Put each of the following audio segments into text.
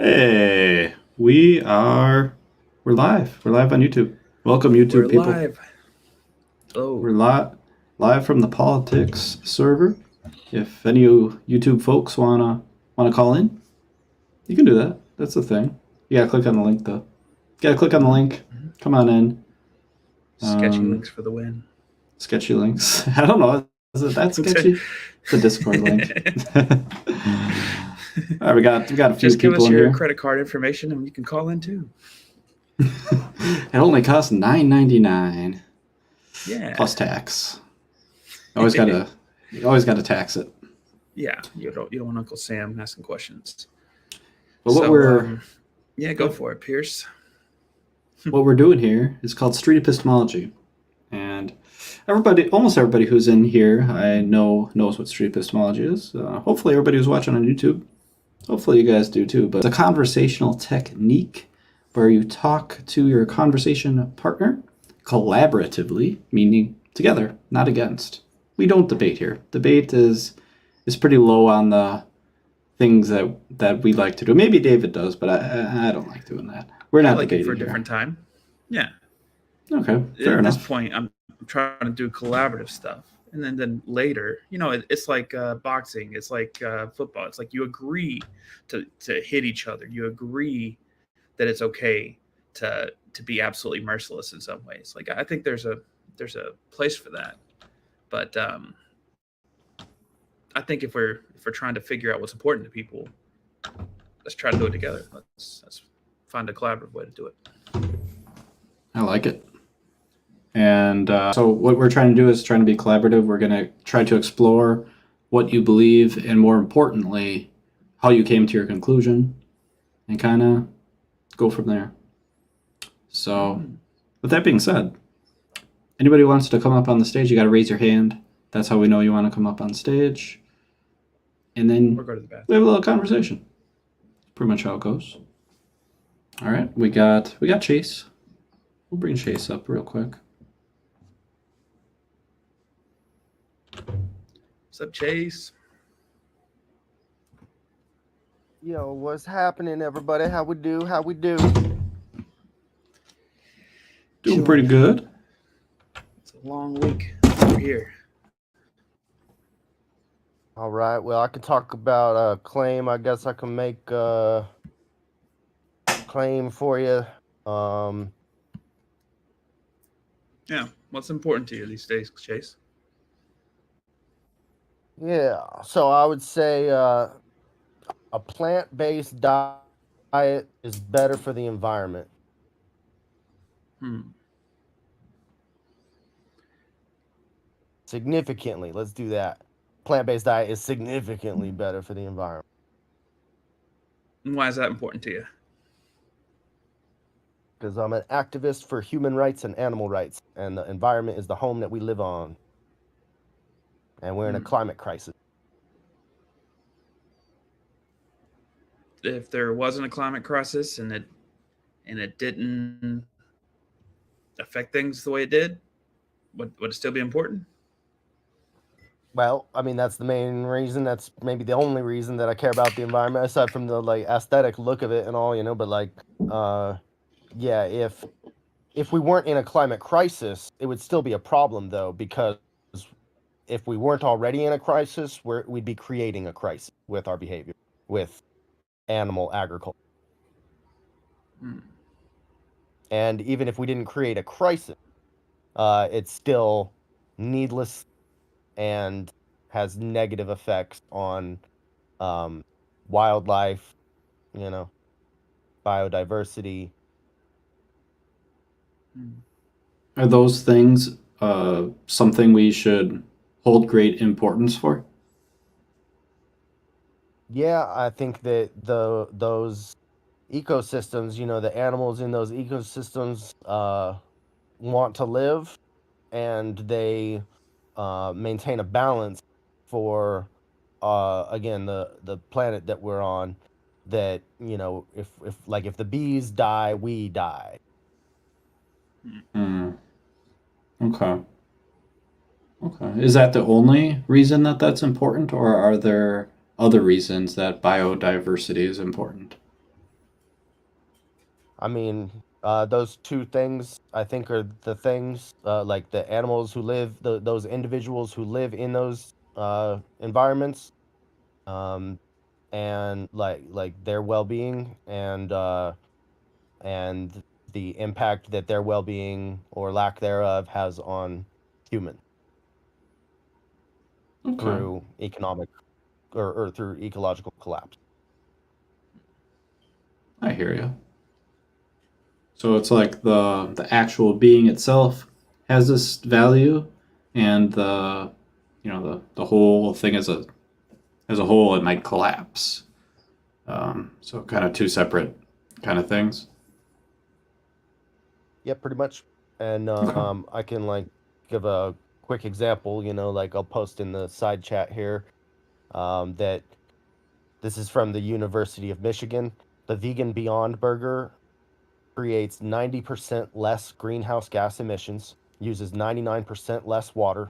Hey, we're live. We're live on YouTube. Welcome, We're YouTube people. live. We're Oh, live from the politics server. If any of you YouTube folks wanna call in, you can do that. That's the thing. You gotta click on the link though. You gotta click on the hmm link. hmm Come on in. sketchy Um, links for the win. Sketchy links. I don't know. Is it that sketchy? It's a Discord link. All right, we got a few Just give people us in your here. credit card information and you can call in too. It only costs $9.99 Yeah. plus tax. You always gotta tax it. Yeah, you don't want Uncle Sam asking questions. But what So we're yeah, go yep, for it, Pierce. what we're doing here is called Street Epistemology, and almost everybody who's in here, I know knows what Street Epistemology is. Hopefully, everybody who's watching on YouTube, hopefully you guys do too. But it's a conversational technique where you talk to your conversation partner collaboratively, meaning together, not against. We don't debate here. Debate is pretty low on the things that we like to do. Maybe David does, but I don't like doing that. We're I not like it for debating a here. different time. Yeah. Okay, fair At this enough. point, I'm trying to do collaborative stuff. And then later, it's like boxing. It's like football. It's like you agree to hit each other. You agree that it's okay to be absolutely merciless in some ways. Like I think there's a place for that, but I think if we're trying to figure out what's important to people, let's try to do it together. Let's find a collaborative way to do it. I like it. And so what we're trying to do is trying to be collaborative. We're going to try to explore what you believe, and more importantly, how you came to your conclusion, and kind of go from there. So, Mm. with that being said, anybody who wants to come up on the stage, you got to raise your hand. That's how we know you want to come up on stage. And Or then go to the we have bathroom. a little conversation. Pretty much how it goes. All right, we got Chase. We'll bring Chase up real quick. What's up, Chase? Yo, what's happening, everybody? How we do? How we do? Doing pretty good. It's a long week. We're here. All right. Well, I can talk about a claim. I guess I can make a claim for you. Yeah. What's important to you these days, Chase? Yeah. So I would say a plant-based diet is better for the environment. Hmm. Significantly. Let's do that. Plant-based diet is significantly better for the environment. And why is that important to you? Because I'm an activist for human rights and animal rights, and the environment is the home that we live on. And we're in a Hmm. climate crisis. If there wasn't a climate crisis and it didn't affect things the way it did, would it still be important? Well, I mean, that's the main reason. That's maybe the only reason that I care about the environment, aside from the like aesthetic look of it and all, but like, yeah, if we weren't in a climate crisis, it would still be a problem though, because if we weren't already in a crisis, we'd be creating a crisis with our behavior, with animal agriculture. Hmm. And even if we didn't create a crisis, it's still needless and has negative effects on wildlife, you know, biodiversity. Hmm. Are those things something we should hold great importance for? Yeah, I think that those ecosystems, the animals in those ecosystems want to live, and they maintain a balance for again the planet that we're on. That if the bees die, we die. Hmm. Hmm. Okay. Okay. Is that the only reason that that's important, or are there other reasons that biodiversity is important? I mean, those two things I think are the things, like the animals who live, those individuals who live in those environments, um, and like their well-being, and the impact that their well-being or lack thereof has on humans Okay. through economic or through ecological collapse. I hear you. So it's like the actual being itself has this value, and the the whole thing as a whole it might collapse. So kind of two separate kind of things. Yep, pretty much. And Okay. I can like give a quick example, like I'll post in the side chat here, that this is from the University of Michigan. The Vegan Beyond Burger creates 90% less greenhouse gas emissions, uses 99% less water,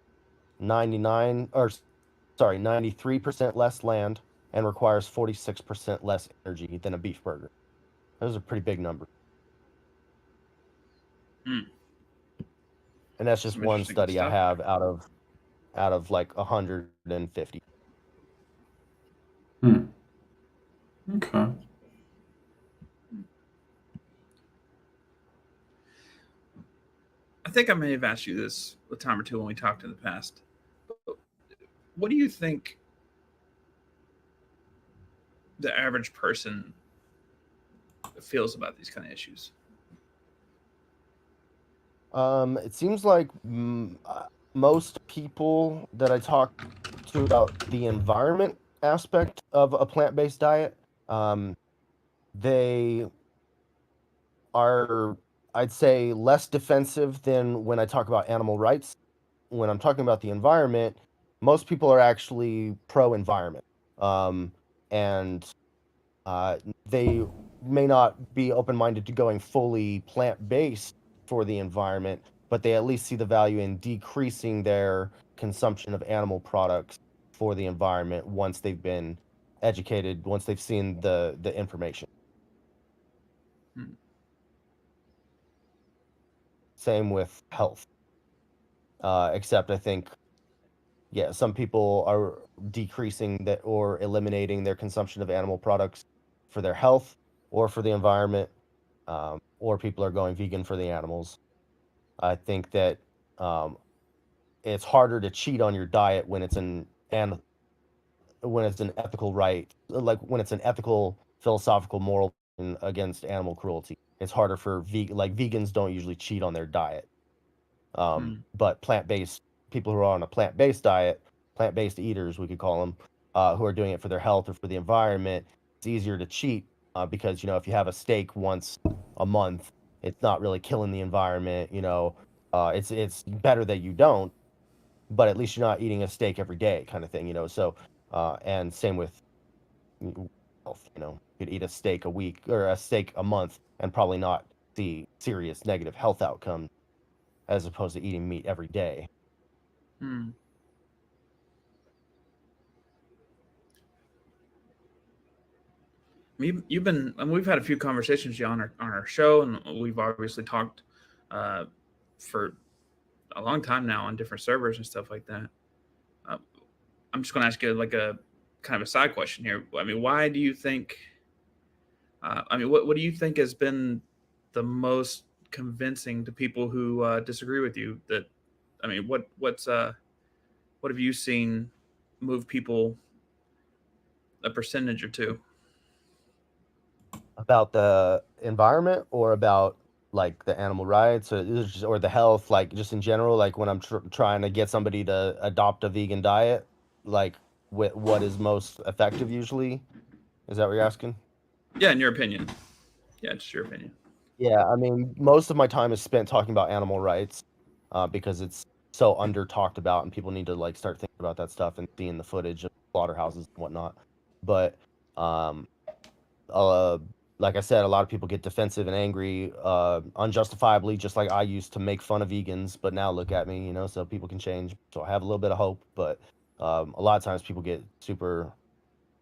93% less land, and requires 46% less energy than a beef burger. Those are pretty big numbers. Hmm. And that's just Some one interesting study I stuff have there. out of like 150. Hmm. Okay. I think I may have asked you this a time or two when we talked in the past. But what do you think the average person feels about these kind of issues? It seems like most people that I talk to about the environment aspect of a plant-based diet, um, they are, I'd say, less defensive than when I talk about animal rights. When I'm talking about the environment, most people are actually pro-environment, um, and uh, they may not be open-minded to going fully plant-based for the environment, but they at least see the value in decreasing their consumption of animal products for the environment once they've been educated, once they've seen the information. Hmm. Same with health, except I think, yeah, some people are decreasing that or eliminating their consumption of animal products for their health or for the environment, or people are going vegan for the animals. I think that um, it's harder to cheat on your diet when it's an ethical right, like when it's an ethical, philosophical, moral against animal cruelty. It's harder for like vegans don't usually cheat on their diet. Hmm. But plant-based people who are on a plant-based diet, plant-based eaters, we could call them, who are doing it for their health or for the environment, it's easier to cheat because if you have a steak once a month, it's not really killing the environment. It's better that you don't, but at least you're not eating a steak every day, kind of thing. So and same with health. You could eat a steak a week or a steak a month and probably not see serious negative health outcomes as opposed to eating meat every day. Hmm. You've been, and we've had a few conversations on our show, and we've obviously talked uh, for a long time now on different servers and stuff like that. Uh, I'm just going to ask you like a kind of a side question here. I mean, why do you think? I mean, what do you think has been the most convincing to people who disagree with you? That I mean, what have you seen move people a percentage or two? About the environment or about like the animal rights or the health, like just in general, like when I'm trying to get somebody to adopt a vegan diet, like what is most effective usually? Is that what you're asking? Yeah, in your opinion. Yeah, just your opinion. Yeah, I mean, most of my time is spent talking about animal rights, because it's so under talked about, and people need to like start thinking about that stuff and seeing the footage of slaughterhouses and whatnot. But um, uh, like I said, a lot of people get defensive and angry, unjustifiably, just like I used to make fun of vegans. But now look at me, so people can change. So I have a little bit of hope, but a lot of times people get super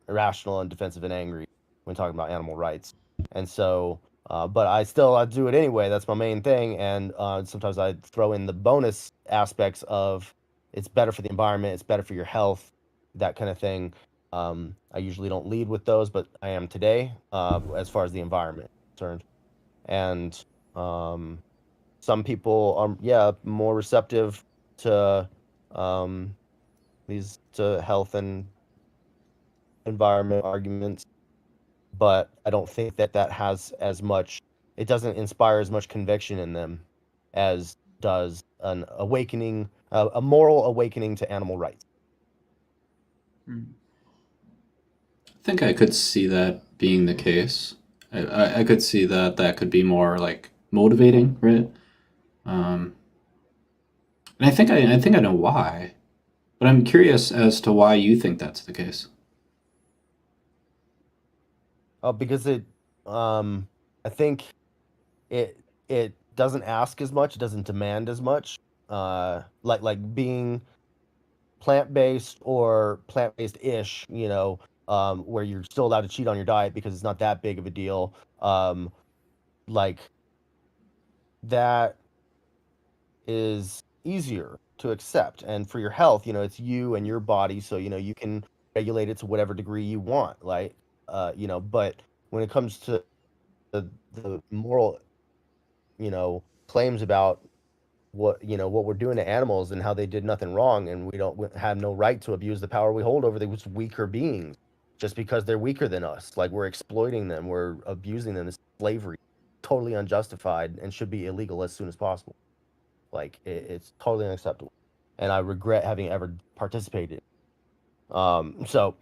irrational and defensive and angry when talking about animal rights. And so But I do it anyway. That's my main thing. And sometimes I throw in the bonus aspects of it's better for the environment, it's better for your health, that kind of thing. I usually don't lead with those, but I am today, as far as the environment is concerned. And some people are, yeah, more receptive to to health and environment arguments, but I don't think that has as much. It doesn't inspire as much conviction in them as does an awakening, a moral awakening to animal rights. Hmm. I think I could see that being the case. I could see that could be more like motivating, right? Um, and I think I know why, but I'm curious as to why you think that's the case. Because I think it it doesn't ask as much, it doesn't demand as much. Like being plant-based or plant-based-ish, where you're still allowed to cheat on your diet because it's not that big of a deal. Like that is easier to accept, and for your health, it's you and your body, so you can regulate it to whatever degree you want, like but when it comes to the moral, claims about what we're doing to animals and how they did nothing wrong, and we have no right to abuse the power we hold over these weaker beings just because they're weaker than us. Like, we're exploiting them, we're abusing them. It's slavery, totally unjustified, and should be illegal as soon as possible. Like, it's totally unacceptable, and I regret having ever participated. So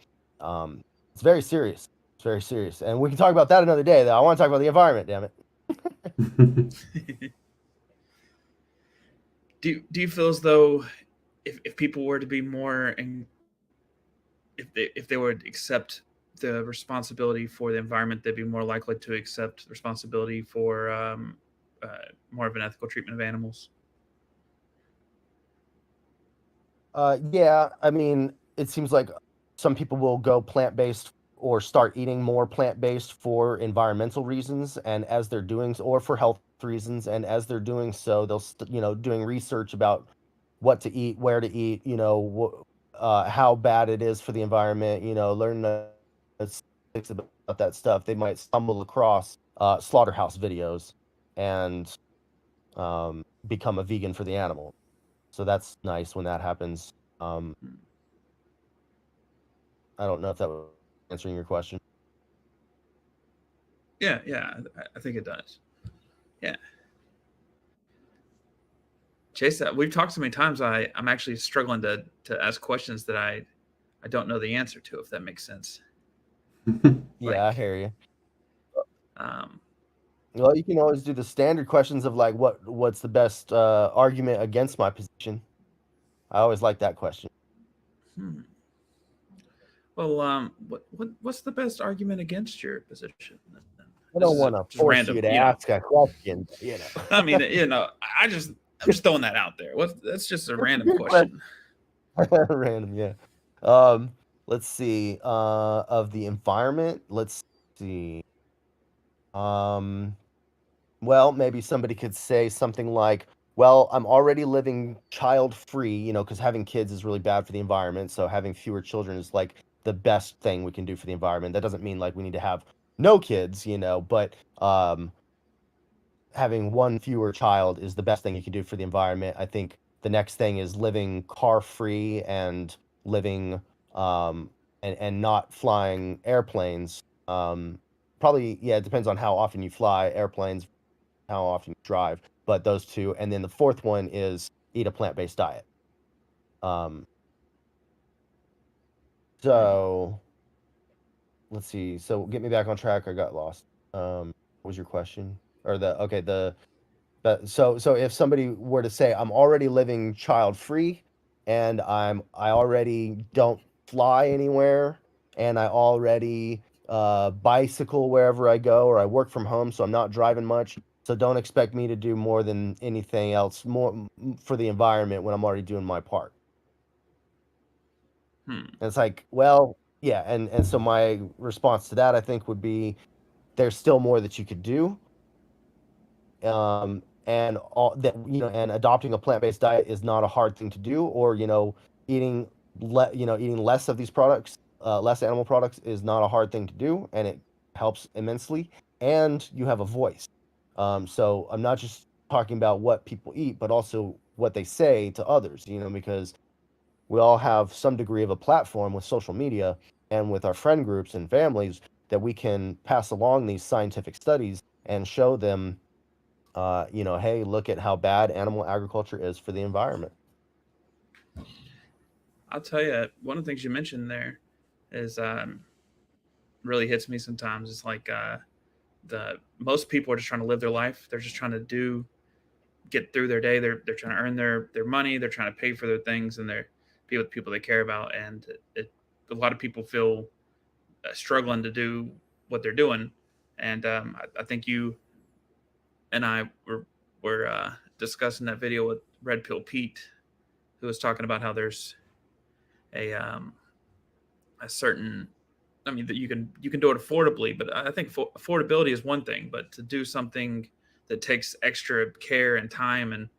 it's very serious. It's very serious, and we can talk about that another day, though. I want to talk about the environment, damn it. Do you feel as though if people were to be more, and if they would accept the responsibility for the environment, they'd be more likely to accept responsibility for more of an ethical treatment of animals? Yeah, I mean, it seems like some people will go plant-based or start eating more plant-based for environmental reasons, and as they're doing, or for health reasons, and as they're doing so, they'll, doing research about what to eat, where to eat, how bad it is for the environment, learn the specifics about that stuff. They might stumble across slaughterhouse videos and become a vegan for the animal. So that's nice when that happens. Um, I don't know if that was answering your question. Yeah, I think it does. Yeah. Chase, we've talked so many times. I'm actually struggling to ask questions that I don't know the answer to, if that makes sense. Yeah, I hear you. Um, Well, you can always do the standard questions of like what's the best argument against my position. I always like that question. hmm. Well, what's the best argument against your position? I This don't is want to just force random, you to ask a question, I mean, I'm just throwing that out there. That's just a random question. Random, yeah. Let's see. Of the environment, let's see. Um, well, maybe somebody could say something like, "Well, I'm already living child-free, because having kids is really bad for the environment. So having fewer children is like the best thing we can do for the environment. That doesn't mean like we need to have no kids, but having one fewer child is the best thing you can do for the environment. I think the next thing is living car free and living and not flying airplanes. Probably, yeah, it depends on how often you fly airplanes, how often you drive, but those two. And then the fourth one is eat a plant-based diet. Um, so let's see. So get me back on track. I got lost. What was your question? Or But so if somebody were to say, I'm already living child free and I already don't fly anywhere and I already bicycle wherever I go, or I work from home, so I'm not driving much. So don't expect me to do more than anything else more for the environment when I'm already doing my part. Hmm. And it's like, well, yeah, and so my response to that, I think, would be there's still more that you could do. and all that, and adopting a plant-based diet is not a hard thing to do, or eating eating less of these products, less animal products, is not a hard thing to do, and it helps immensely, and you have a voice. So I'm not just talking about what people eat, but also what they say to others, because we all have some degree of a platform with social media and with our friend groups and families that we can pass along these scientific studies and show them, hey, look at how bad animal agriculture is for the environment. I'll tell you, one of the things you mentioned there is really hits me sometimes. It's like the most people are just trying to live their life. They're just trying to get through their day. They're trying to earn their money. They're trying to pay for their things, and they're be with people they care about. And a lot of people feel struggling to do what they're doing. And I think you and I were discussing that video with Red Pill Pete, who was talking about how there's a certain, I mean, that you can do it affordably, but I think affordability is one thing, but to do something that takes extra care and time and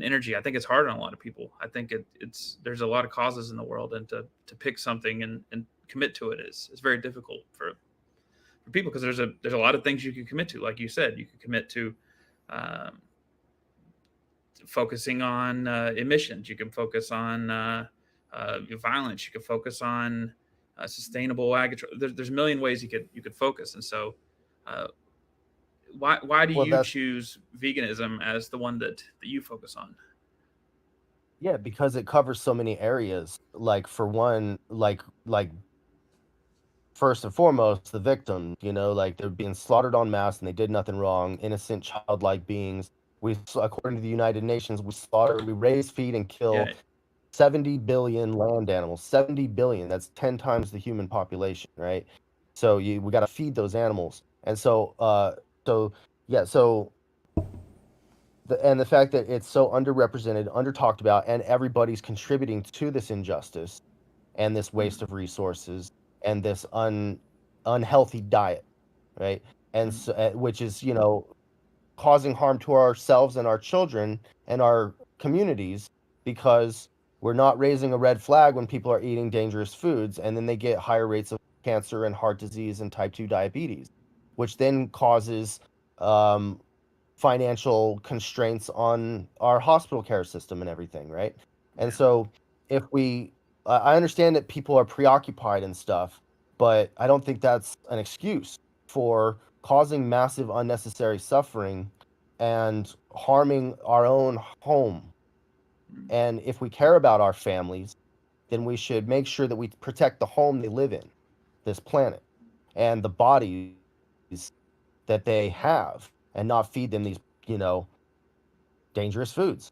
energy, I think it's hard on a lot of people. I think it's there's a lot of causes in the world, and to pick something and commit to it is very difficult for people, because there's a lot of things you can commit to. Like you said, you can commit to focusing on emissions. You can focus on violence. You can focus on sustainable agriculture. There's a million ways you could focus. And so why do you choose veganism as the one that you focus on? Yeah, because it covers so many areas. Like, for one, like first and foremost, the victim, like, they're being slaughtered en masse and they did nothing wrong. Innocent, childlike beings. According to the United Nations, we raise, feed, and kill 70 billion land animals. 70 billion. That's 10 times the human population, right? So we got to feed those animals. And so, the fact that it's so underrepresented, under talked about, and everybody's contributing to this injustice and this waste of resources and this unhealthy diet, right? And so, which is, causing harm to ourselves and our children and our communities, because we're not raising a red flag when people are eating dangerous foods, and then they get higher rates of cancer and heart disease and type 2 diabetes, which then causes financial constraints on our hospital care system and everything, right? And so if I understand that people are preoccupied and stuff, but I don't think that's an excuse for causing massive unnecessary suffering and harming our own home. And if we care about our families, then we should make sure that we protect the home they live in, this planet, and the bodies that they have, and not feed them these, dangerous foods,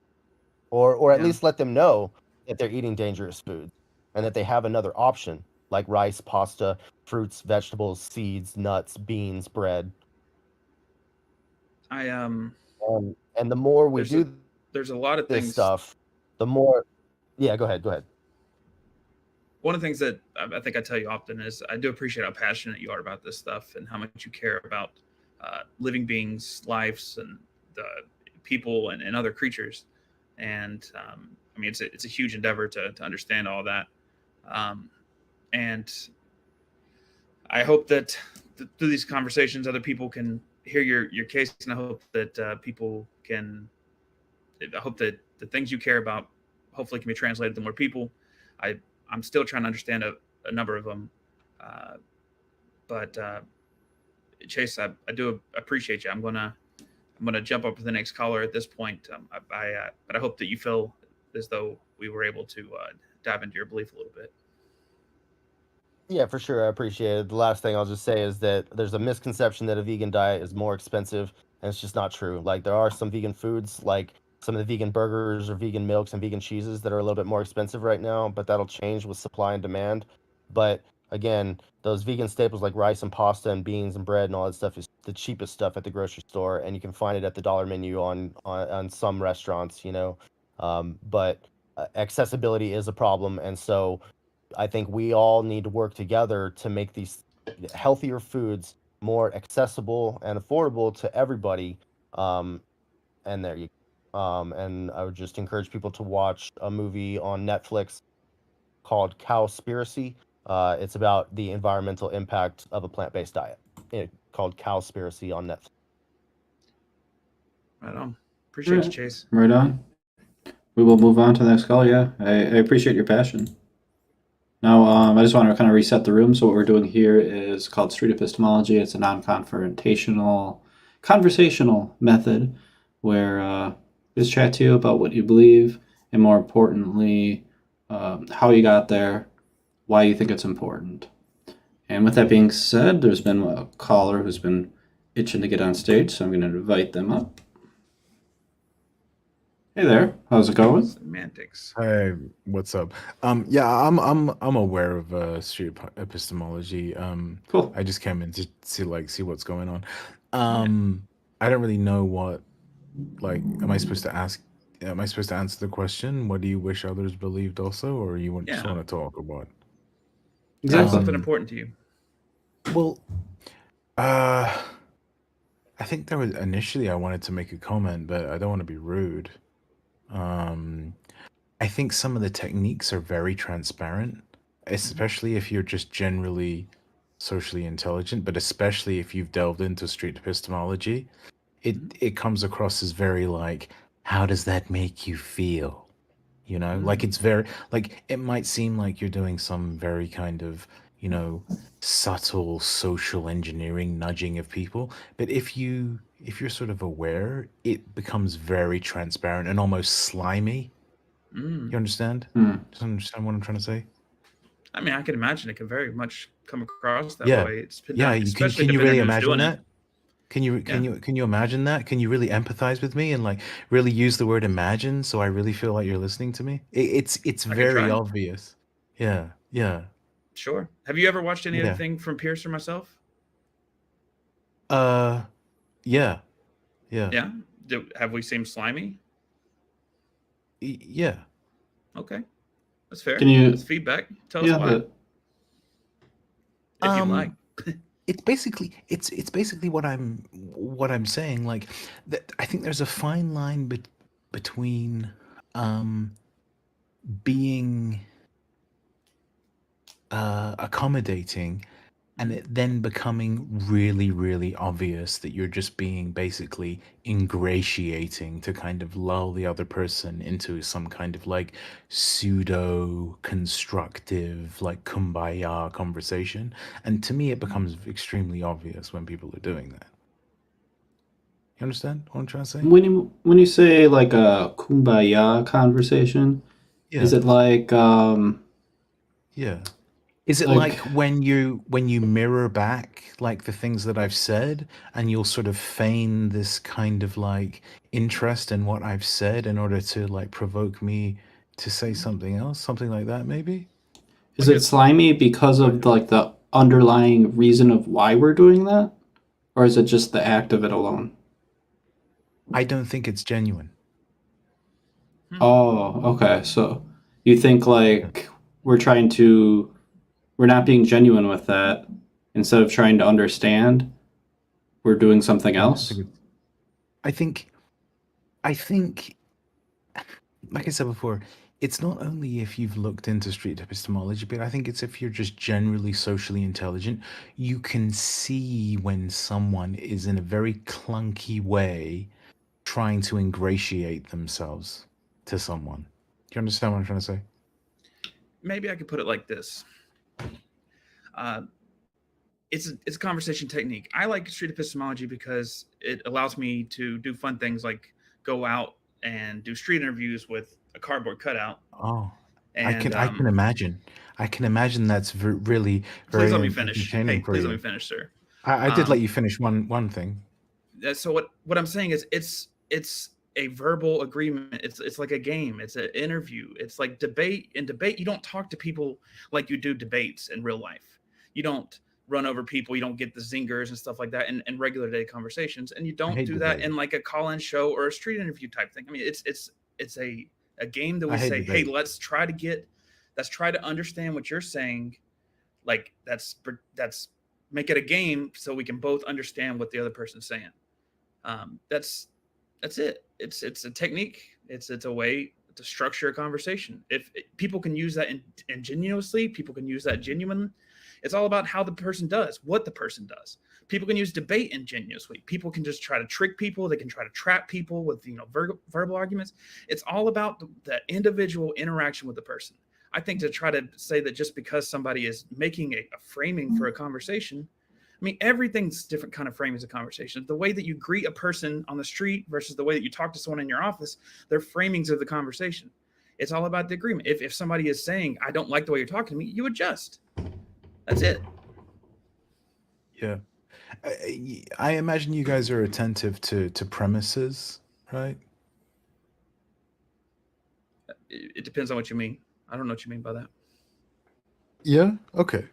or at least let them know that they're eating dangerous foods and that they have another option, like rice, pasta, fruits, vegetables, seeds, nuts, beans, bread. And the more we there's a lot of this things, stuff, the more. Yeah, go ahead. One of the things that I think I tell you often is I do appreciate how passionate you are about this stuff and how much you care about living beings' lives and the people and other creatures. And I mean, it's a huge endeavor to understand all that. And I hope that through these conversations, other people can hear your case, and I hope that people can. I hope that the things you care about hopefully can be translated to more people. I'm still trying to understand a number of them, but Chase, I do appreciate you. I'm gonna jump up to the next caller at this point. But I hope that you feel as though we were able to dive into your belief a little bit. Yeah, for sure. I appreciate it. The last thing I'll just say is that there's a misconception that a vegan diet is more expensive, and it's just not true. Like, there are some vegan foods, like some of the vegan burgers or vegan milks and vegan cheeses, that are a little bit more expensive right now, but that'll change with supply and demand. But again, those vegan staples like rice and pasta and beans and bread and all that stuff is the cheapest stuff at the grocery store, and you can find it at the dollar menu on some restaurants, but accessibility is a problem, and so I think we all need to work together to make these healthier foods more accessible and affordable to everybody. and there you and I would just encourage people to watch a movie on Netflix called Cowspiracy. It's about the environmental impact of a plant-based diet. Called Cowspiracy on Netflix. Right on. Appreciate you, Right. Chase. Right on. We will move on to the next call. Yeah, I appreciate your passion. Now, I just want to kind of reset the room. So what we're doing here is called Street Epistemology. It's a non-confrontational, conversational method where just chat to you about what you believe, and more importantly, how you got there, why you think it's important. And with that being said, there's been a caller who's been itching to get on stage, so I'm going to invite them up. Hey there, how's it going? Semantics. Hi, what's up? Yeah, I'm aware of street epistemology. Cool. I just came in to see what's going on. I don't really know what am I supposed to ask? Am I supposed to answer the question? What do you wish others believed also, or you just Yeah. want to talk about? That's Exactly. something important to you. Well, I think there was initially I wanted to make a comment, but I don't want to be rude. I think some of the techniques are very transparent, especially if you're just generally socially intelligent, but especially if you've delved into street epistemology, it comes across as very like, how does that make you feel? You know, like it's very like it might seem like you're doing some very kind of, subtle social engineering nudging of people, but if you're sort of aware, it becomes very transparent and almost slimy. You understand? Just understand what I'm trying to say? I mean, I can imagine it can very much come across that Yeah. way. It's been Yeah, done, especially can you depending really on who's imagine doing that? it. Can you imagine that? Can you really empathize with me and like really use the word imagine so I really feel like you're listening to me? It's I can very try. obvious. Yeah. Sure. Have you ever watched Yeah. anything from Pierce or myself? Yeah. Yeah. Have we seemed slimy? Yeah. Okay, that's fair. Can you? That's feedback. Tell us why, if you like. It's basically what I'm saying. Like that, I think there's a fine line between being accommodating and it then becoming really, really obvious that you're just being basically ingratiating to kind of lull the other person into some kind of like pseudo constructive, like kumbaya conversation. And to me, it becomes extremely obvious when people are doing that. You understand what I'm trying to say? When you say like a kumbaya conversation, is Yeah. it like Yeah. Is it Like- like when you mirror back like the things that I've said and you'll sort of feign this kind of like interest in what I've said in order to like provoke me to say something else, something like that maybe? is it slimy because of like the underlying reason of why we're doing that? Or is it just the act of it alone? I don't think it's genuine. Oh, okay. So you think like we're not being genuine with that. Instead of trying to understand, we're doing something else? I think, like I said before, it's not only if you've looked into street epistemology, but I think it's if you're just generally socially intelligent, you can see when someone is in a very clunky way trying to ingratiate themselves to someone. Do you understand what I'm trying to say? Maybe I could put it like this. It's a conversation technique. I like street epistemology because it allows me to do fun things like go out and do street interviews with a cardboard cutout. Oh, And, I can imagine. I can imagine that's really very please let me finish. entertaining Hey, for please you. let me finish, sir. I did let you finish one thing. So what I'm saying is it's a verbal agreement. It's like a game. It's an interview. It's like debate. In debate, you don't talk to people like you do debates in real life. You don't run over people. You don't get the zingers and stuff like that in regular day conversations. And you don't do that in like a call-in show or a street interview type thing. I mean, it's a game that we say, hey, let's try to understand what you're saying. Like that's make it a game so we can both understand what the other person's saying. That's That's it. It's a technique. It's a way to structure a conversation. If people can use that ingenuously, people can use that genuine. It's all about how the person does, what the person does. People can use debate ingenuously. People can just try to trick people. They can try to trap people with verbal arguments. It's all about the individual interaction with the person. I think to try to say that just because somebody is making a framing for a conversation, I mean, everything's different kind of framings of conversation. The way that you greet a person on the street versus the way that you talk to someone in your office, they're framings of the conversation. It's all about the agreement. If somebody is saying, I don't like the way you're talking to me, you adjust. That's it. Yeah. I imagine you guys are attentive to premises, right? It depends on what you mean. I don't know what you mean by that. Yeah. Okay.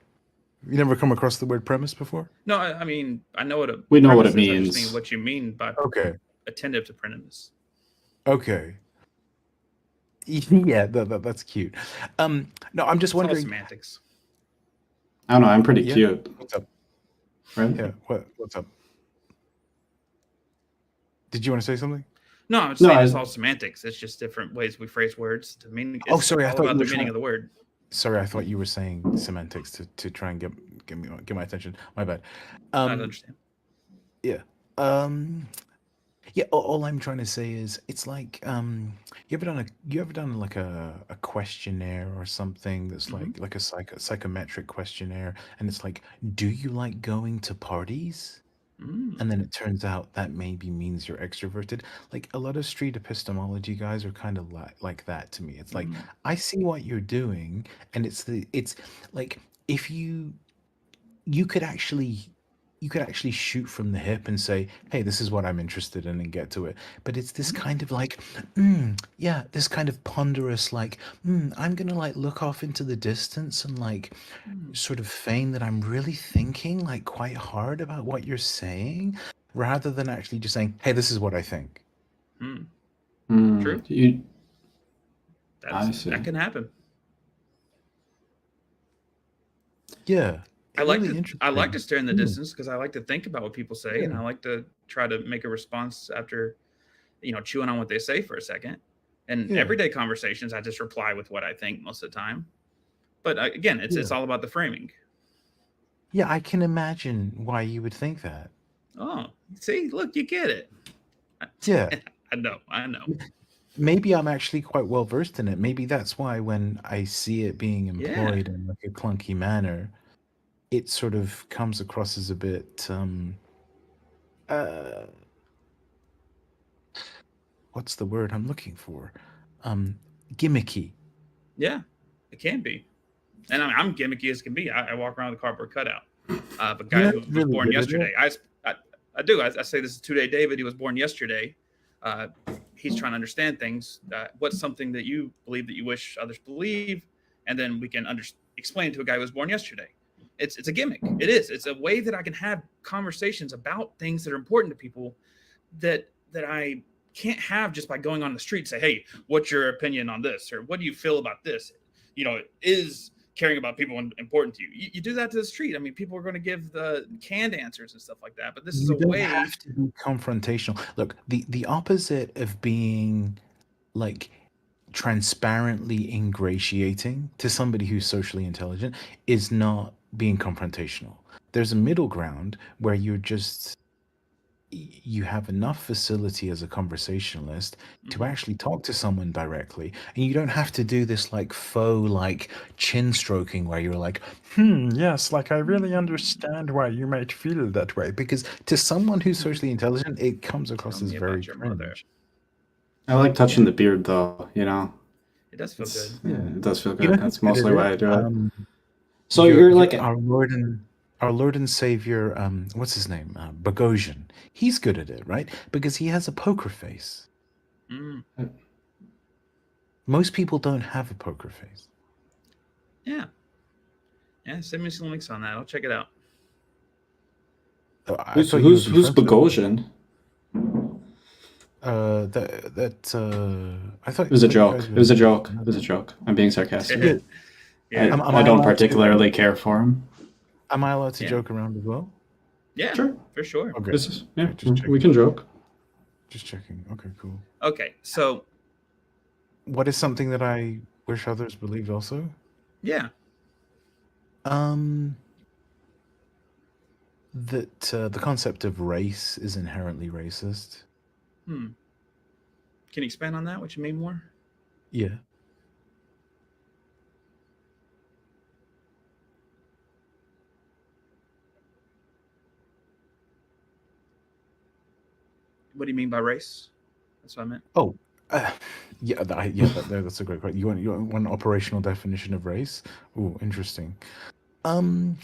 You never come across the word premise before? No, I mean, I know what We know what it premise is. I means. just mean what you mean by Okay. attentive to premise. Okay. Yeah, that's cute. No, I'm just It's all wondering. semantics. I don't know. I'm pretty Yeah. cute, What's up? right? Yeah. What's up? Did you want to say something? No, I'm No, saying it's all semantics. It's just different ways we phrase words to mean. Oh, It's sorry, I all thought about you the were meaning trying- of the word. Sorry, I thought you were saying semantics to try and get my attention. My bad. I don't understand. Yeah. All I'm trying to say is, it's like, you ever done like a questionnaire or something that's Mhm. like a psychometric questionnaire, and it's like, do you like going to parties? Mm. And then it turns out that maybe means you're extroverted. Like, a lot of street epistemology guys are kind of like that to me. It's like, Mm. I see what you're doing, and it's like, if you could actually shoot from the hip and say, hey, this is what I'm interested in, and get to it. But it's this kind of like, yeah, this kind of ponderous, like, I'm gonna like look off into the distance and like Mm. sort of feign that I'm really thinking like quite hard about what you're saying, rather than actually just saying, hey, this is what I think. Mm. Hmm. True. I see. That can happen. Yeah. I like really to interesting. stare in the Mm. distance because I like to think about what people say, and I like to try to make a response after, chewing on what they say for a second. And Yeah. everyday conversations, I just reply with what I think most of the time. But again, it's all about the framing. Yeah, I can imagine why you would think that. Oh, see, look, you get it. Yeah. I know. Maybe I'm actually quite well versed in it. Maybe that's why when I see it being employed in like a clunky manner, it sort of comes across as a bit what's the word I'm looking for? Gimmicky. Yeah, it can be. And I'm gimmicky as can be. I walk around with a cardboard cutout. But guy You're who was really born good at it. yesterday. I do. I say this is 2-day David. He was born yesterday. He's trying to understand things. What's something that you believe that you wish others believe? And then we can explain to a guy who was born yesterday. It's a gimmick. It is. It's a way that I can have conversations about things that are important to people that I can't have just by going on the street and say, hey, what's your opinion on this? Or what do you feel about this? Is caring about people important to you. You do that to the street. I mean, people are going to give the canned answers and stuff like that. But this is You a don't way. have to be confrontational. Look, the opposite of being like transparently ingratiating to somebody who's socially intelligent is not being confrontational. There's a middle ground where you have enough facility as a conversationalist to Mhm. actually talk to someone directly, and you don't have to do this like faux like chin stroking where you're like, yes, like I really understand why you might feel that way, because to someone who's socially intelligent it comes across Tell as me very about your mother. cringe. I like touching the beard, though. It does feel It's, good. yeah, it does feel You know good. who's That's good at mostly why I it? do it. So you're like, our Lord and Savior, what's his name? Bogosian. He's good at it, right? Because he has a poker face. Mm. Most people don't have a poker face. Yeah. Send me some links on that. I'll check it out. I who's thought you would be who's friends with Bogosian? I thought It was a you joke. guys It was a were- joke. It was a joke. I'm being sarcastic. Good. Yeah. Am I I don't allowed to- particularly care for him. Am I allowed to Yeah. joke around as well? Yeah, Sure. for sure. Okay. This is, yeah, Just checking. we can joke. Just checking. Okay, cool. Okay, so What is something that I wish others believed also? yeah. Um, that the concept of race is inherently racist. Can you expand on that? What you mean more? Yeah. What do you mean by race? That's what I meant. Oh, that's a great question. You want an operational definition of race? Oh, interesting. Um,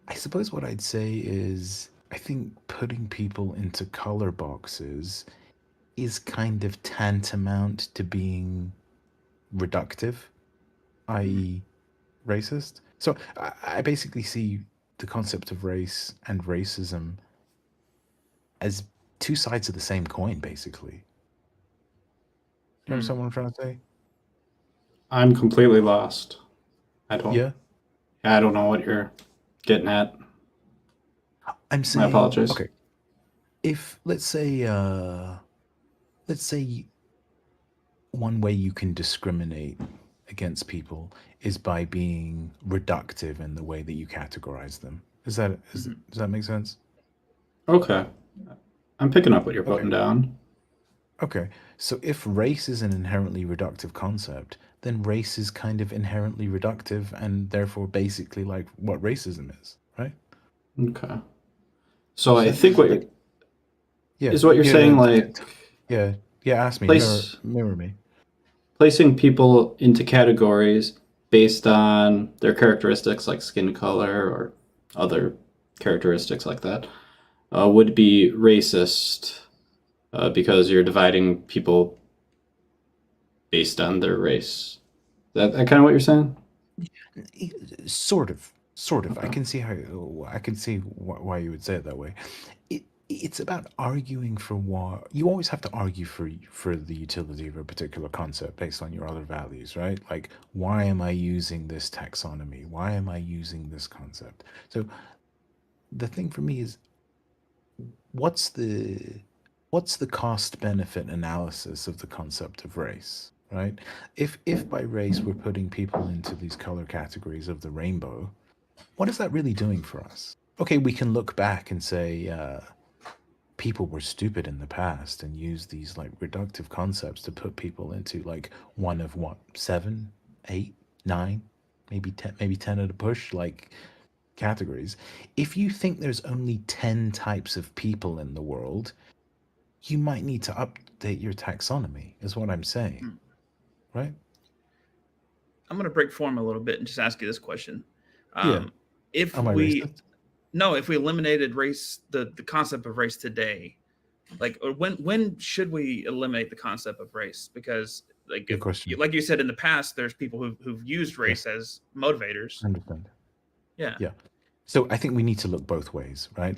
I suppose what I'd say is I think putting people into color boxes is kind of tantamount to being reductive, i.e., racist. So I basically see the concept of race and racism as two sides of the same coin, basically. You understand what I'm trying to say? I'm completely lost. I don't. Yeah. I don't know what you're getting at. I'm My saying, apologies. okay, if let's say one way you can discriminate against people is by being reductive in the way that you categorize them. Does that make sense? Okay. I'm picking up what you're putting Okay. down. Okay. So if race is an inherently reductive concept, then race is kind of inherently reductive and therefore basically like what racism is, right? Okay. So I think what you're Yeah. is what you're Yeah, saying, no, like yeah. Ask me. place Mirror me. placing people into categories based on their characteristics, like skin color or other characteristics like that, would be racist because you're dividing people based on their race. That kind of what you're saying? Sort of. Okay. I can see why you would say it that way. It's about arguing for what you always have to argue for the utility of a particular concept based on your other values, right? Like, why am I using this taxonomy? Why am I using this concept? So the thing for me is what's the cost benefit analysis of the concept of race, right? If by race we're putting people into these color categories of the rainbow, what is that really doing for us? Okay, we can look back and say people were stupid in the past and use these like reductive concepts to put people into like one of what, 7, 8, 9, maybe 10 at a push, like categories. If you think there's only 10 types of people in the world, you might need to update your taxonomy, is what I'm saying. Right? I'm going to break form a little bit and just ask you this question. Yeah. If Am I we racist? no, if we eliminated race, the concept of race today, like when should we eliminate the concept of race? Because like Good question. like you said in the past, there's people who've used race as motivators. I understand. Yeah. Yeah. So I think we need to look both ways, right?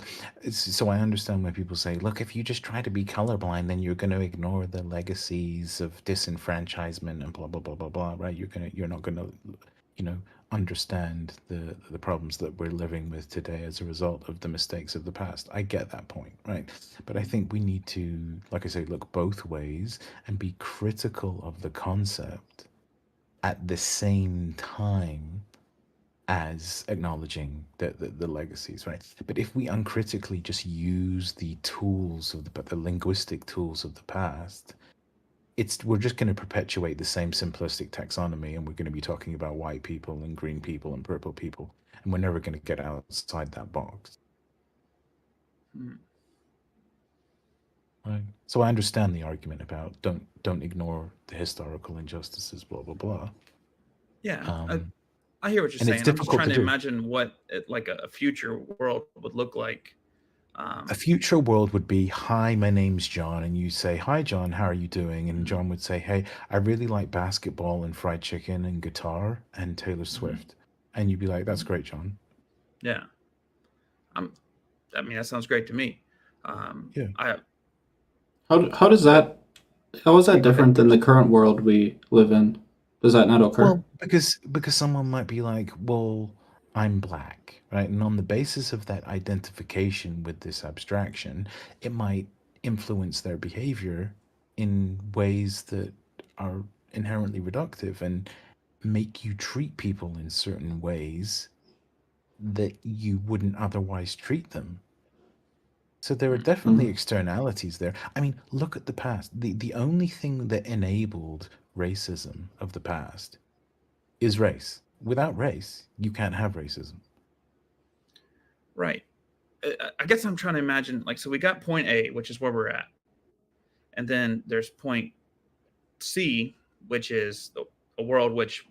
So I understand when people say, look, if you just try to be colorblind, then you're going to ignore the legacies of disenfranchisement and blah, blah, blah, blah, blah, right? You're not going to, understand the problems that we're living with today as a result of the mistakes of the past. I get that point, right? But I think we need to, like I say, look both ways and be critical of the concept at the same time as acknowledging the legacies, right? But if we uncritically just use the tools of the linguistic tools of the past, we're just going to perpetuate the same simplistic taxonomy, and we're going to be talking about white people and green people and purple people, and we're never going to get outside that box. Right. So I understand the argument about don't ignore the historical injustices, blah blah blah. Yeah. I hear what you're and saying. it's I'm just difficult trying to to do. imagine what like a future world would look like. A future world would be, hi, my name's John, and you say, hi, John, how are you doing? And John would say, hey, I really like basketball and fried chicken and guitar and Taylor Swift. And you'd be like, that's great, John. Yeah. I mean, that sounds great to me. Yeah. How is that different than the current world we live in? Does that not occur? Well, because someone might be like, well, I'm black, right? And on the basis of that identification with this abstraction, it might influence their behavior in ways that are inherently reductive and make you treat people in certain ways that you wouldn't otherwise treat them. So there are definitely externalities there. I mean, look at the past. The only thing that enabled racism of the past is race. Without race, you can't have racism. Right. I guess I'm trying to imagine, like, so we got point A, which is where we're at. And then there's point C, which is a world which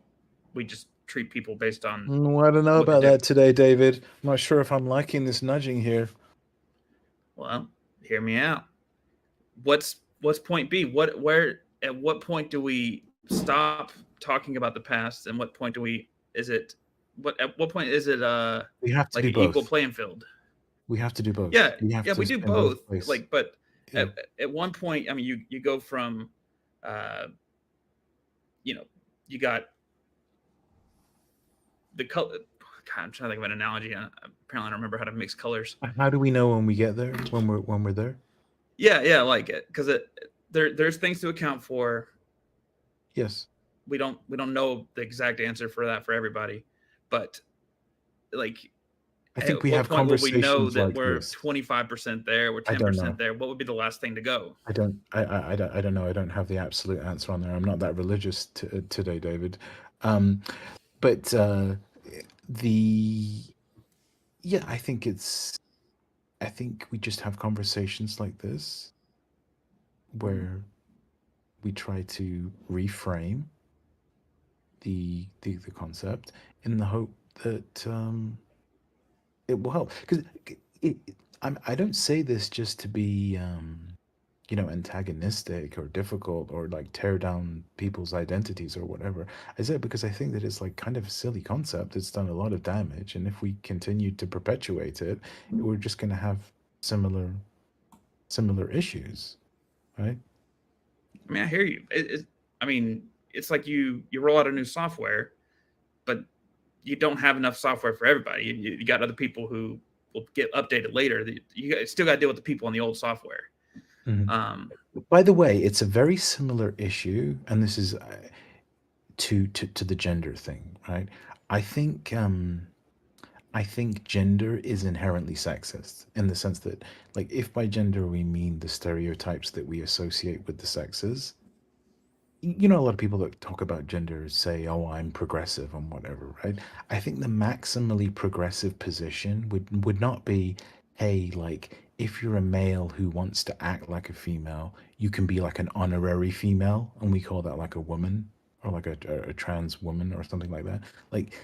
we just treat people based on. I don't know what they about do. that today, David. I'm not sure if I'm liking this nudging here. Well, hear me out. What's point B? At what point do we stop talking about the past, and what point at what point is it We have to like do an both. equal playing field? We have to do both. Yeah, we have to we do spin both. ways. Like, but Yeah. at one point, I mean, you go from, you got the color. God, I'm trying to think of an analogy. Apparently, I don't remember how to mix colors. How do we know when we get there? When we're there? Yeah, like it, because there's things to account for. Yes. We don't know the exact answer for that for everybody, but like, I think at we what have point will we know conversations that like we're this. 25% there, we're I don't know. 10% there? What would be the last thing to go? I don't know. I don't have the absolute answer on there. I'm not that religious today, David. But I think we just have conversations like this where we try to reframe the concept in the hope that it will help. Because I don't say this just to be antagonistic or difficult or like tear down people's identities or whatever. I say it because I think that it's like kind of a silly concept. It's done a lot of damage, and if we continue to perpetuate it, we're just going to have similar issues, right? I mean, I hear you. I mean, it's like you roll out a new software, but you don't have enough software for everybody. You got other people who will get updated later. You still got to deal with the people on the old software. By the way, it's a very similar issue, and this is to the gender thing, right? I think gender is inherently sexist in the sense that, like, if by gender we mean the stereotypes that we associate with the sexes, a lot of people that talk about gender say, "Oh, I'm progressive" and whatever, right? I think the maximally progressive position would not be, hey, like, if you're a male who wants to act like a female, you can be like an honorary female, and we call that like a woman or like a trans woman or something like that. Like,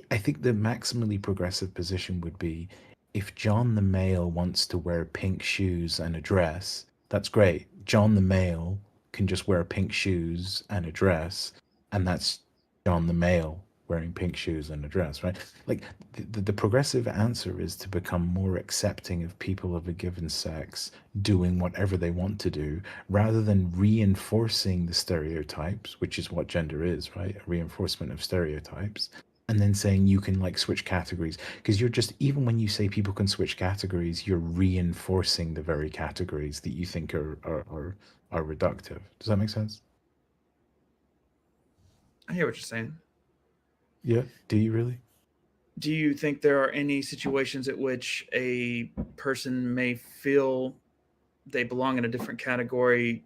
I think the maximally progressive position would be, if John the male wants to wear pink shoes and a dress, that's great. John the male can just wear pink shoes and a dress, and that's John the male wearing pink shoes and a dress, right? Like, the progressive answer is to become more accepting of people of a given sex doing whatever they want to do, rather than reinforcing the stereotypes, which is what gender is, right? A reinforcement of stereotypes. And then saying you can like switch categories, because you're just, even when you say people can switch categories, you're reinforcing the very categories that you think are reductive. Does that make sense? I hear what you're saying. Yeah. Do you really? Do you think there are any situations at which a person may feel they belong in a different category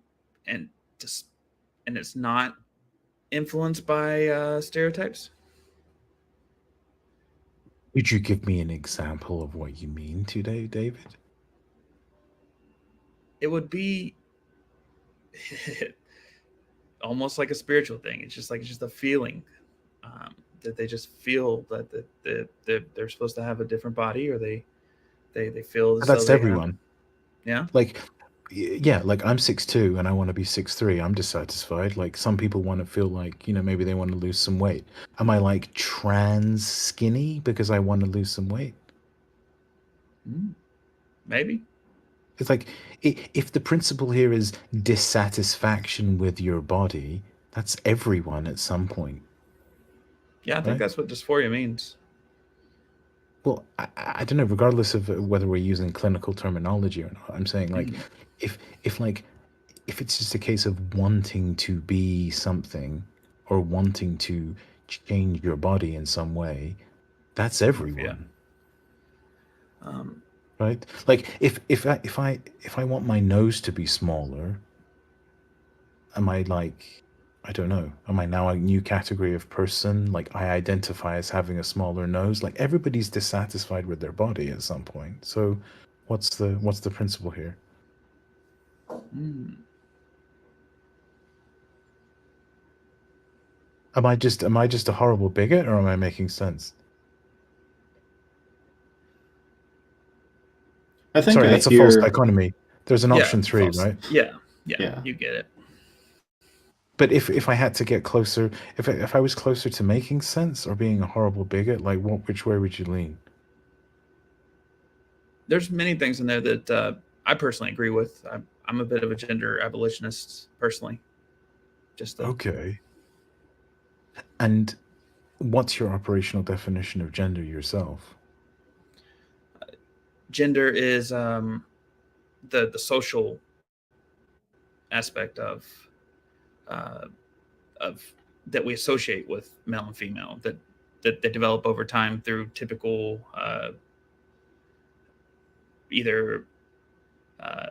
and it's not influenced by stereotypes? Could you give me an example of what you mean today, David? It would be almost like a spiritual thing. It's just a feeling that they just feel that they're supposed to have a different body, or they feel as That's though everyone. Yeah. Like, yeah, like I'm 6'2" and I want to be 6'3". I'm dissatisfied. Like, some people want to feel like, maybe they want to lose some weight. Am I like trans skinny because I want to lose some weight? Maybe. It's like, if the principle here is dissatisfaction with your body, that's everyone at some point. Yeah, I think that's what dysphoria means. well, I don't know. Regardless of whether we're using clinical terminology or not, I'm saying like, Mhm. if like if it's just a case of wanting to be something or wanting to change your body in some way, that's Yeah. everyone, Um, right? Like if I want my nose to be smaller, am I like, I don't know, am I now a new category of person? Like I identify as having a smaller nose? Like everybody's dissatisfied with their body at some point. So what's the principle here? mm. Am I just a horrible bigot or am I making sense? I think Sorry, I that's a false hear. dichotomy. There's an Yeah. option three, False. right? Yeah. Yeah. Yeah, You get it. But if I had to get closer, if I was closer to making sense or being a horrible bigot, like which way would you lean? There's many things in there that I personally agree with. I'm a bit of a gender abolitionist personally. Just Okay. And what's your operational definition of gender yourself? gender is the social aspect uh, of that we associate with male and female that they develop over time through typical either uh,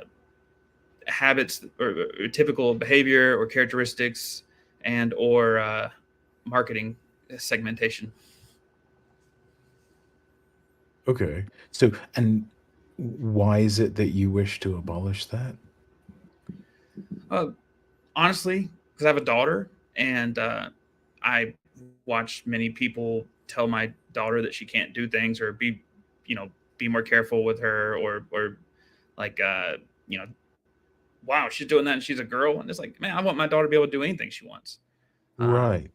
habits or typical behavior or characteristics and or marketing segmentation. Okay. So, and why is it that you wish to abolish that? Uh, honestly, because I have a daughter and I watch many people tell my daughter that she can't do things or you know, be more careful with her or like, you know, wow, she's doing that and she's a girl. And it's like, man, I want my daughter to be able to do anything she wants. Um, Right.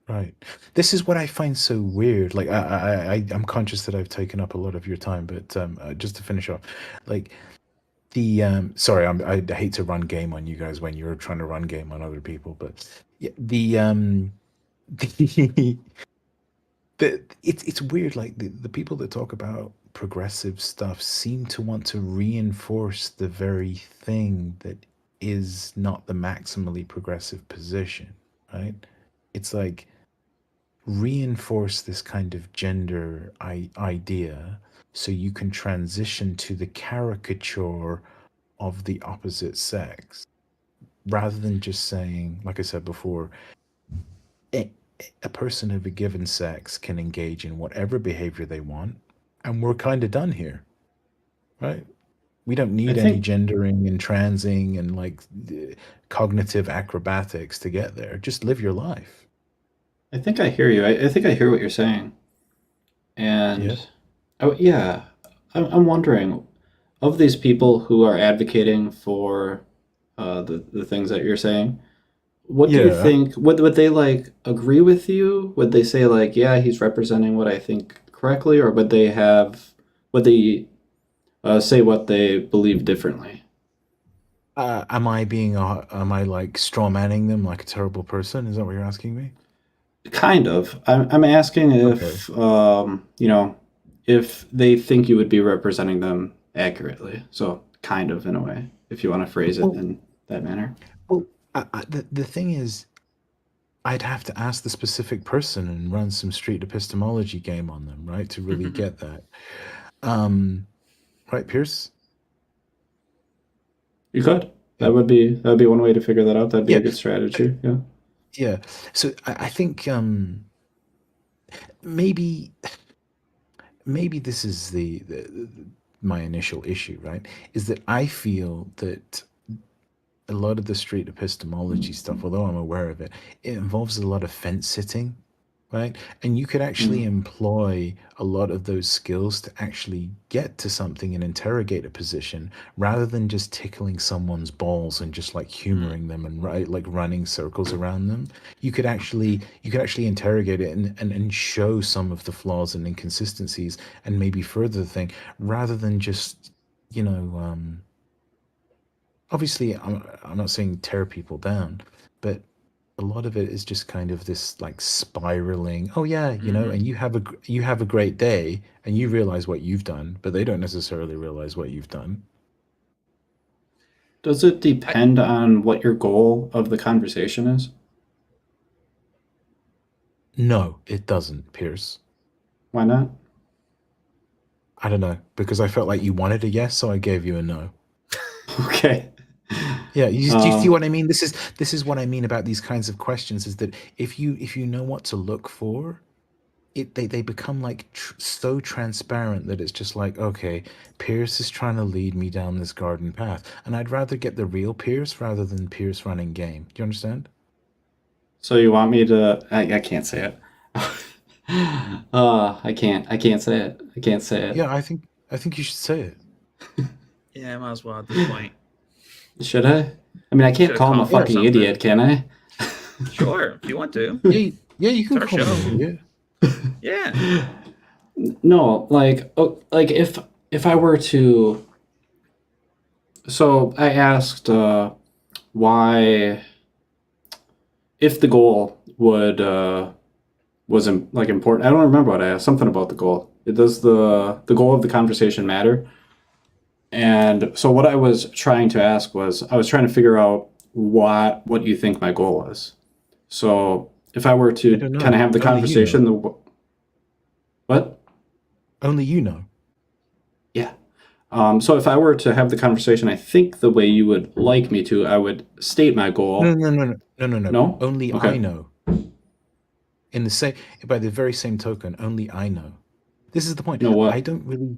Right. This is what I find so weird. Like I'm conscious that I've taken up a lot of your time, but just to finish off, like the sorry, I hate to run game on you guys when you're trying to run game on other people, but yeah, the it's weird. Like the people that talk about progressive stuff seem to want to reinforce the very thing that is not the maximally progressive position, right? It's like reinforce this kind of gender idea so you can transition to the caricature of the opposite sex rather than just saying, like I said before, a, a person of a given sex can engage in whatever behavior they want, and we're kind of done here, right? We don't I need any think gendering and transing and like cognitive acrobatics to get there. Just live your life. I think I hear you. I think I hear what you're saying, Yeah. and oh yeah, I'm wondering of these people who are advocating for the things that you're saying. What do you Yeah. think? Would they like agree with you? Would they say like, yeah, he's representing what I think correctly, or would they say what they believe differently? Am I like straw manning them like a terrible person? Is that what you're asking me? Kind of. I'm asking Okay. if if they think you would be representing them accurately. So kind of in a way, if you want to phrase it Well, in that manner. well, the thing is, I'd have to ask the specific person and run some street epistemology game on them, right, to really get that. Um, right, Pierce? You could. Yeah. That would be one way to figure that out. That'd be Yeah. a good strategy. Yeah. Yeah. So I think maybe maybe this is my initial issue, right? Is that I feel that a lot of the street epistemology stuff, although I'm aware of it, it involves a lot of fence sitting, right? And you could actually Mm. employ a lot of those skills to actually get to something and interrogate a position rather than just tickling someone's balls and just like mm, humoring them and right like running circles around them. You could actually interrogate it and show some of the flaws and inconsistencies and maybe further the thing rather than just, you know, obviously I'm not saying tear people down, but a lot of it is just kind of this like spiraling. Oh yeah, Mhm. and you have a great day, and you realize what you've done, but they don't necessarily realize what you've done. Does it depend on what your goal of the conversation is? No, it doesn't, Pierce. Why not? I don't know, because I felt like you wanted a yes, so I gave you a no. Okay. Yeah, do you see Um, what I mean? This is what I mean about these kinds of questions, is that if you know what to look for, they become like so transparent that it's just like, okay, Pierce is trying to lead me down this garden path, and I'd rather get the real Pierce rather than Pierce running game. Do you understand? so you want me to? I can't say it. I can't. I can't say it. I can't say it. Yeah, I think you should say it. Yeah, might as well at this point. Should I? I mean, I can't Should've call him a called me or fucking something. idiot, can I? Sure, if you want to. Yeah, you can It's our call show. me. Yeah. Yeah. No, like if I were to, so I asked why, if the goal would like important. I don't remember what I asked. Something about the goal. Does the goal of the conversation matter? And so what I was trying to ask was, I was trying to figure out what you think my goal was. So if I were I to don't know. kind of have the Only you conversation, what? Only you know. Yeah. So if I were to have the conversation, I think the way you would like me to, I would state my goal. No. No? Only Okay. I know. In the same, by the very same token, only I know. This is the point. You know what? I don't really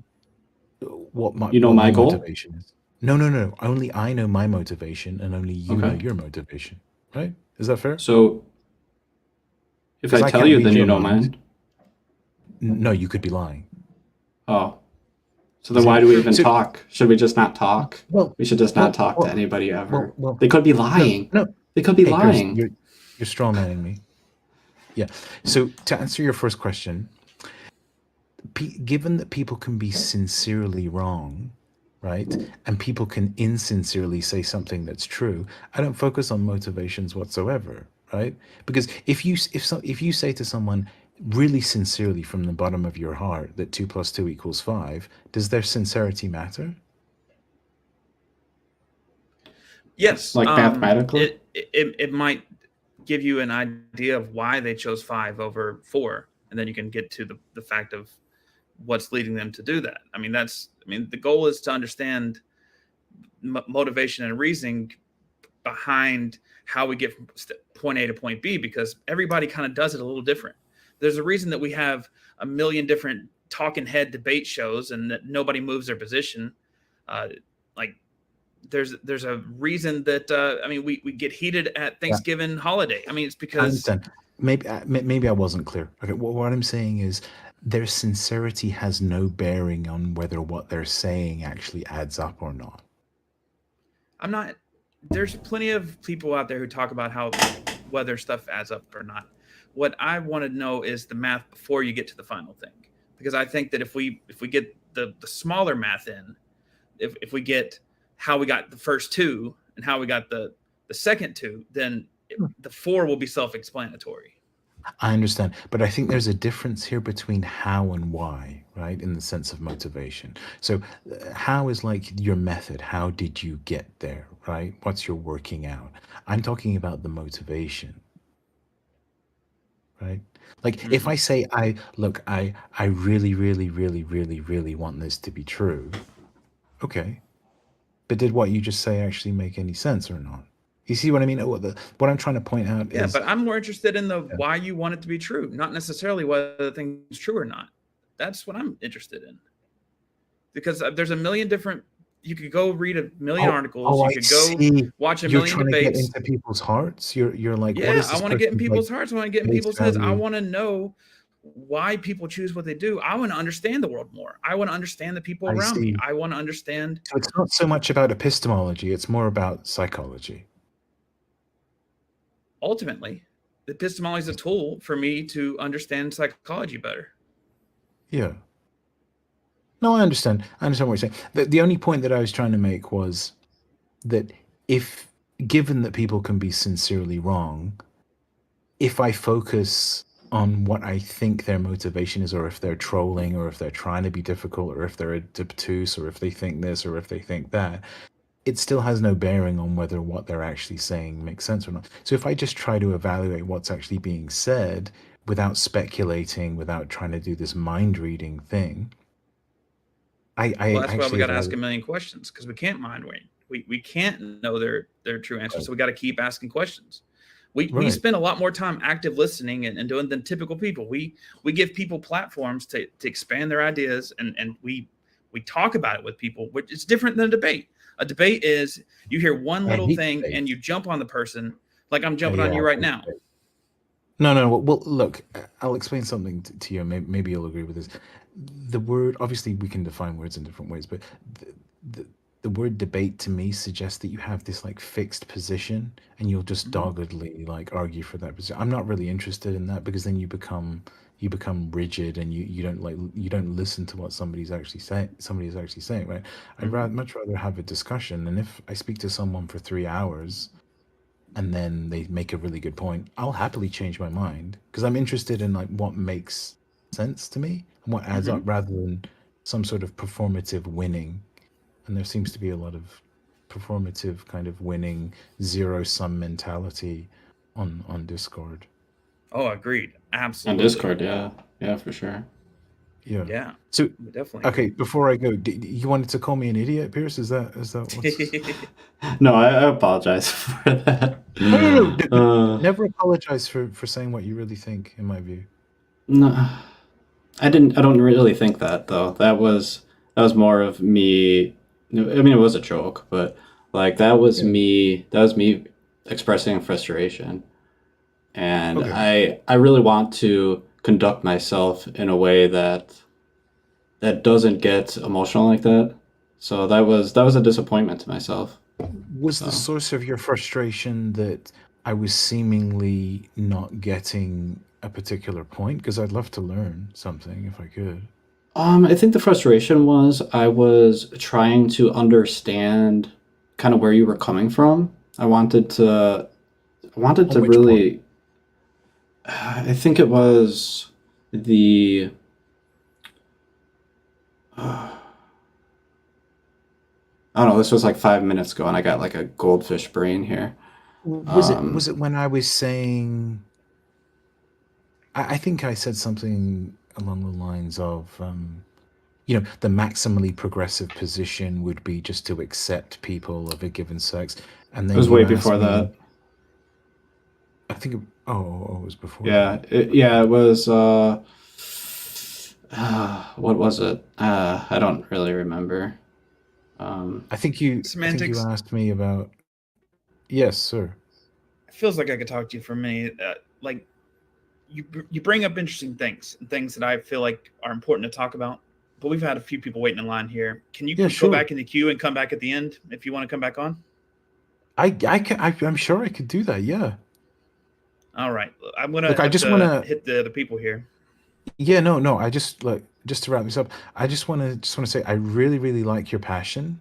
what You know what my my goal? motivation is. No. Only I know my motivation, and only you know Okay. your motivation. Right? Is that fair? So if I Because I tell can't you, read then you your know mind. mine. No, you could be lying. Oh. So then See? why do we even So, talk? Should we just not talk? well, We should just not well, talk to well, anybody ever. well. They could be No, lying. no. They could be Hey, Pierce, lying. you're straw manning me. Yeah. So to answer your first question, given that people can be sincerely wrong, right, and people can insincerely say something that's true, I don't focus on motivations whatsoever, right? Because if you say to someone really sincerely from the bottom of your heart that 2 + 2 = 5, does their sincerity matter? Yes. Like mathematically? It might give you an idea of why they chose 5 over 4, and then you can get to the fact of what's leading them to do that. I mean, the goal is to understand motivation and reasoning behind how we get from point A to point B, because everybody kind of does it a little different. There's a reason that we have a million different talking head debate shows and that nobody moves their position. Like there's a reason that we get heated at Yeah, Thanksgiving holiday. I mean, it's I because understand. Maybe I wasn't clear. Okay, what I'm saying is their sincerity has no bearing on whether what they're saying actually adds up or not. I'm not. There's plenty of people out there who talk about how whether stuff adds up or not. What I want to know is the math before you get to the final thing, because I think that if we get the smaller math in, if we get how we got the first two and how we got the second two, then the 4 will be self-explanatory. I understand, but I think there's a difference here between how and why, right? In the sense of motivation. So, how is like your method? How did you get there, right? What's your working out? I'm talking about the motivation, right? Like if I say I really want this to be true. Okay. But did what you just say actually make any sense or not? You see what I mean? What I'm trying to point out Yeah, is but I'm more interested in the why you want it to be true, not necessarily whether the thing's true or not. That's what I'm interested in. Because there's a million different. You could go read a million articles. You I could go see. watch a You're million trying to get debates. into people's hearts. You're like, what Yeah, is I this want to get in person's people's hearts. I want to get in face people's heads. I value? want to know why people choose what they do. I want to understand the world more. I want to understand the people I around me. see. I want to understand. So it's not so much about epistemology, it's more about psychology. Ultimately, the epistemology is a tool for me to understand psychology better. Yeah. No, I understand. I understand what you're saying. The only point that I was trying to make was that if given that people can be sincerely wrong, if I focus on what I think their motivation is, or if they're trolling, or if they're trying to be difficult, or if they're obtuse, or if they think this, or if they think that, it still has no bearing on whether what they're actually saying makes sense or not. So if I just try to evaluate what's actually being said without speculating, without trying to do this mind reading thing, I Well, that's why we actually got to ask evaluate. a million questions, because we can't mind read. We can't know their true answer. So we got to keep asking questions. We Right. spend a lot more time active listening and doing than typical people. We give people platforms to expand their ideas, and we talk about it with people, which is different than a debate. A debate is you hear one I little hate thing and debates. you jump on the person, like I'm jumping Yeah, on you I right hate now. debates. No. Well, look, I'll explain something to you. Maybe you'll agree with this. The word, obviously, we can define words in different ways, but the, the, the word debate to me suggests that you have this like fixed position and you'll just Mhm. doggedly like argue for that position. I'm not really interested in that because then you become rigid and you don't listen to what somebody's actually saying, right? I'd Mhm. much rather have a discussion. And if I speak to someone for 3 hours and then they make a really good point, I'll happily change my mind because I'm interested in like what makes sense to me and what adds up Mhm. rather than some sort of performative winning. And there seems to be a lot of performative kind of winning zero sum mentality on Discord. Oh, agreed. On Absolutely. Discord, yeah, for sure. Yeah. Yeah, So we definitely okay, agree. before I go, you wanted to call me an idiot, Pierce? Is that what's? No, I apologize for that. No. Uh, Never apologize for saying what you really think. In my view. no, I didn't. I don't really think that though. That was more of me. I mean, it was a joke, but like that was Yeah. me. That was me expressing frustration, and Okay. I really want to conduct myself in a way that doesn't get emotional like that. So that was a disappointment to myself. Was the So source of your frustration that I was seemingly not getting a particular point? Because I'd love to learn something if I could. I think the frustration was I was trying to understand kind of where you were coming from. I wanted to On which point? really. I think it was the. I don't know. This was like 5 minutes ago, and I got like a goldfish brain here. Was it Um, was it when I was saying? I think I said something along the lines of, the maximally progressive position would be just to accept people of a given sex, and it then was you way asked before me. that. I think. Oh, it was before that. Yeah, it was. What was it? I don't really remember. Um, I think you. I think you Semantics. asked me about. Yes, sir. It feels like I could talk to you for a minute. Like you bring up interesting things, things that I feel like are important to talk about. But we've had a few people waiting in line here. Can you Yeah, go sure. back in the queue and come back at the end if you want to come back on? I'm sure I could do that. Yeah. All right, I'm gonna Look, I have just want to to. hit the other people here. Yeah, no. I just like just to wrap this up. I just want to say I really, really like your passion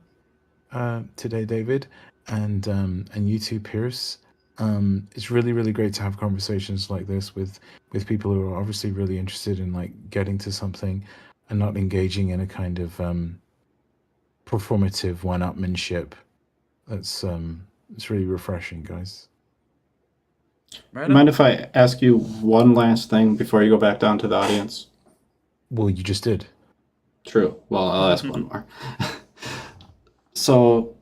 today, David, and you too, Pierce. It's really, really great to have conversations like this with people who are obviously really interested in like getting to something and not engaging in a kind of performative one-upmanship. It's really refreshing, guys. Right mind on. if I ask you one last thing before you go back down to the audience? Well, you just did. True. Well, I'll ask one more. So,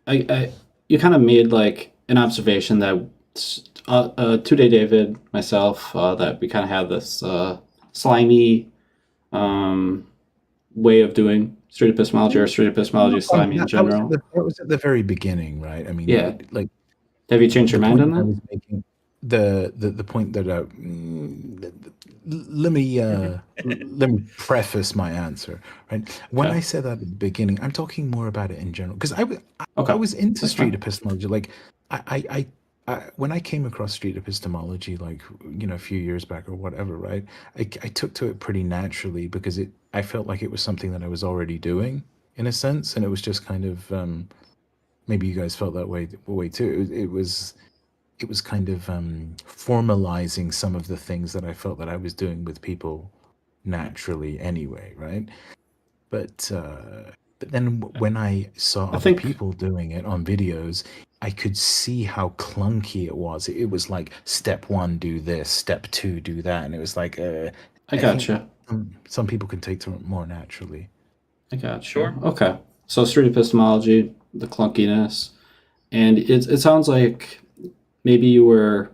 you kind of made like an observation that Today David, myself, that we kind of have this slimy um, way of doing street epistemology, or street epistemology is slimy in general. That was at the very beginning, right? I mean, Yeah. like Have you changed the your mind point on that I that? was making, the point that let me preface my answer, right? When I Okay. said that at the beginning, I'm talking more about it in general because I Okay. was into That's street fine. epistemology. Like when I came across street epistemology, like a few years back or whatever, right? I took to it pretty naturally because I felt like it was something that I was already doing in a sense, and it was just kind of maybe you guys felt that way too. it was kind of formalizing some of the things that I felt that I was doing with people naturally anyway, right? But then when I saw I other think people doing it on videos, I could see how clunky it was. It was like step one, do this, step two, do that, and it was like I I think gotcha. some people can take to it more naturally. I gotcha. Sure. Okay. So street epistemology, the clunkiness, and it sounds like maybe you were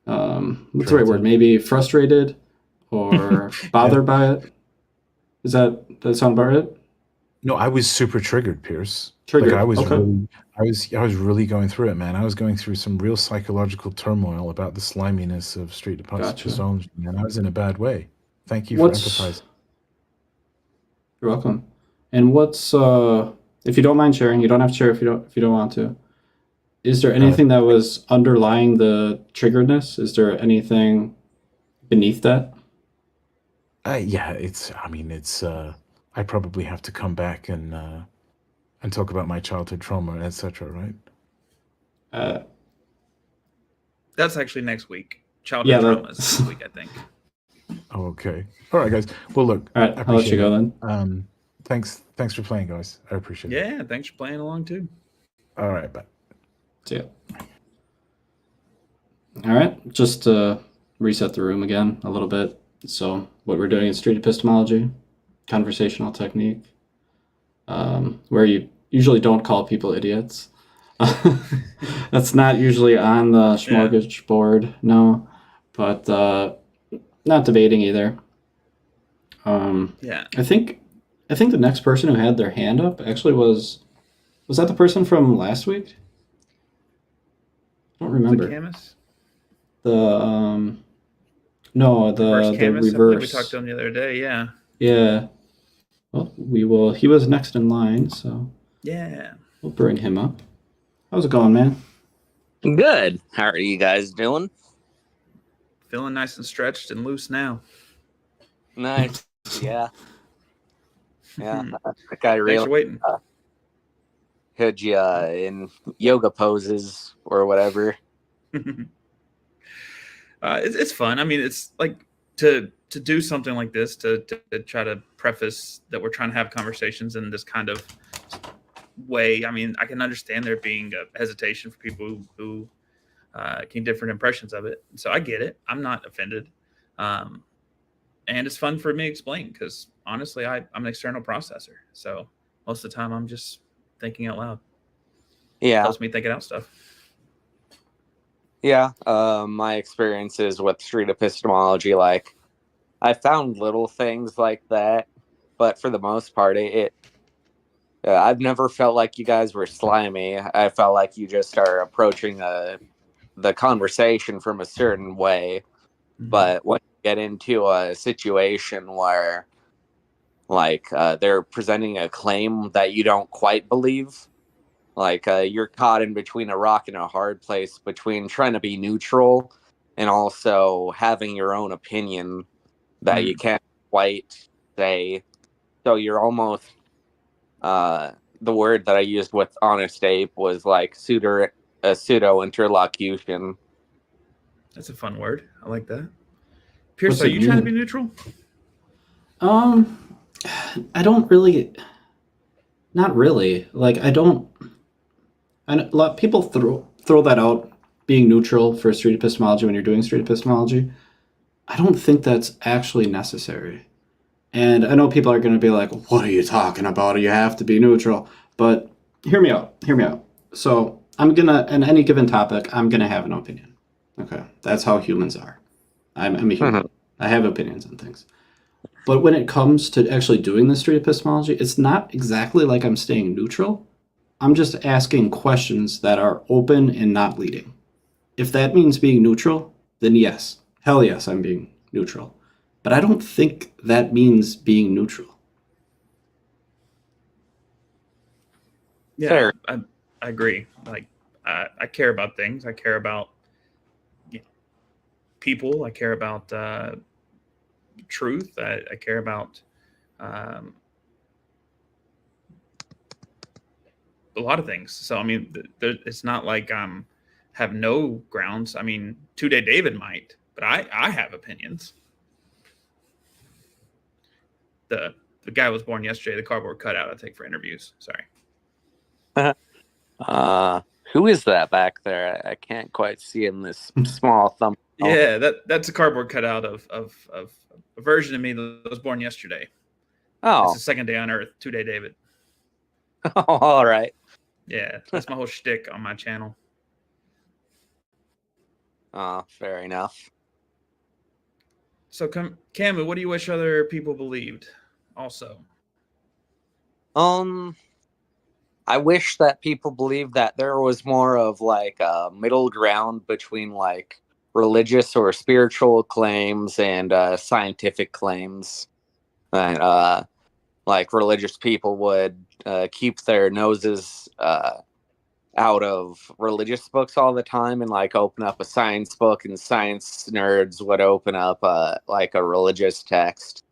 what's the right word? Triggered. Maybe frustrated or Yeah. bothered by it. Does that sound about right? No, I was super triggered, Pierce. Like Triggered. I was Okay. really, I was really going through it, man. I was going through some real psychological turmoil about the sliminess of street Gotcha. epistemology, and I was in a bad way. Thank you for What's empathizing. You're welcome. And what's if you don't mind sharing, you don't have to share if you don't want to. Is there anything that was underlying the triggeredness? Is there anything beneath that? Yeah, it's. I mean, it's. I probably have to come back and talk about my childhood trauma, etc. Right? Uh, That's actually next week. Childhood Yeah, trauma is that's next week, I think. Oh, okay. All right, guys. Well, look, all right. I I'll let you appreciate go it. then. Thanks for playing, guys. I appreciate it. Yeah, thanks for playing along too. All right, bye. See ya. All right. Just to reset the room again a little bit. So what we're doing is street epistemology, conversational technique, where you usually don't call people idiots. That's not usually on the smorgasbord, no. But not debating either. Yeah. I think the next person who had their hand up actually was that the person from last week? I don't The remember. Camus? The no, Reverse the Camus? I believe we reverse. talked to him the other day, yeah. Yeah. Well, we will. He was next in line, so Yeah. we'll bring him up. How's it going, man? Good. How are you guys doing? Feeling nice and stretched and loose now. Nice. Yeah. Yeah. I think I Thanks really for waiting. heard you in yoga poses or whatever. It's fun. I mean, it's like to do something like this, to try to preface that we're trying to have conversations in this kind of way. I mean, I can understand there being a hesitation for people who get different impressions of it. So I get it. I'm not offended. And it's fun for me to explain because honestly, I'm an external processor. So most of the time I'm just thinking out loud. Yeah. Helps me thinking out stuff. Yeah. My experiences with street epistemology, like I found little things like that, but for the most part, I've never felt like you guys were slimy. I felt like you just are approaching the conversation from a certain way. But when you get into a situation where, like, they're presenting a claim that you don't quite believe, like you're caught in between a rock and a hard place between trying to be neutral and also having your own opinion that you can't quite say. So you're almost, the word that I used with Honest Ape was like pseudo interlocution. That's a fun word. I like that. Pierce, What's are it you trying to be mean? neutral? I don't really. Not really. Like I don't. I know, a lot of people throw that out, being neutral for street epistemology when you're doing street epistemology. I don't think that's actually necessary. And I know people are going to be like, "What are you talking about? You have to be neutral." But hear me out. Hear me out. So I'm gonna, in any given topic, I'm gonna have an opinion. Okay, that's how humans are. I'm a human. I have opinions on things. But when it comes to actually doing the street epistemology, it's not exactly like I'm staying neutral. I'm just asking questions that are open and not leading. If that means being neutral, then yes. Hell yes, I'm being neutral. But I don't think that means being neutral. Yeah, Fair. I agree. Like, I care about things. I care about people. I care about truth. I care about a lot of things. So I mean, it's not like I'm have no grounds. I mean, 2-Day David might, but I have opinions. The guy was born yesterday, the cardboard cutout I take for interviews. Sorry. Who is that back there? I can't quite see in this small thumb. Yeah, that's a cardboard cutout of a version of me that was born yesterday. Oh, It's the second day on Earth, 2-Day David. all right. Yeah, that's my whole shtick on my channel. Fair enough. So, Camu, what do you wish other people believed? Also, I wish that people believed that there was more of like a middle ground between like religious or spiritual claims and scientific claims. And like religious people would keep their noses out of religious books all the time and like open up a science book, and science nerds would open up like a religious text.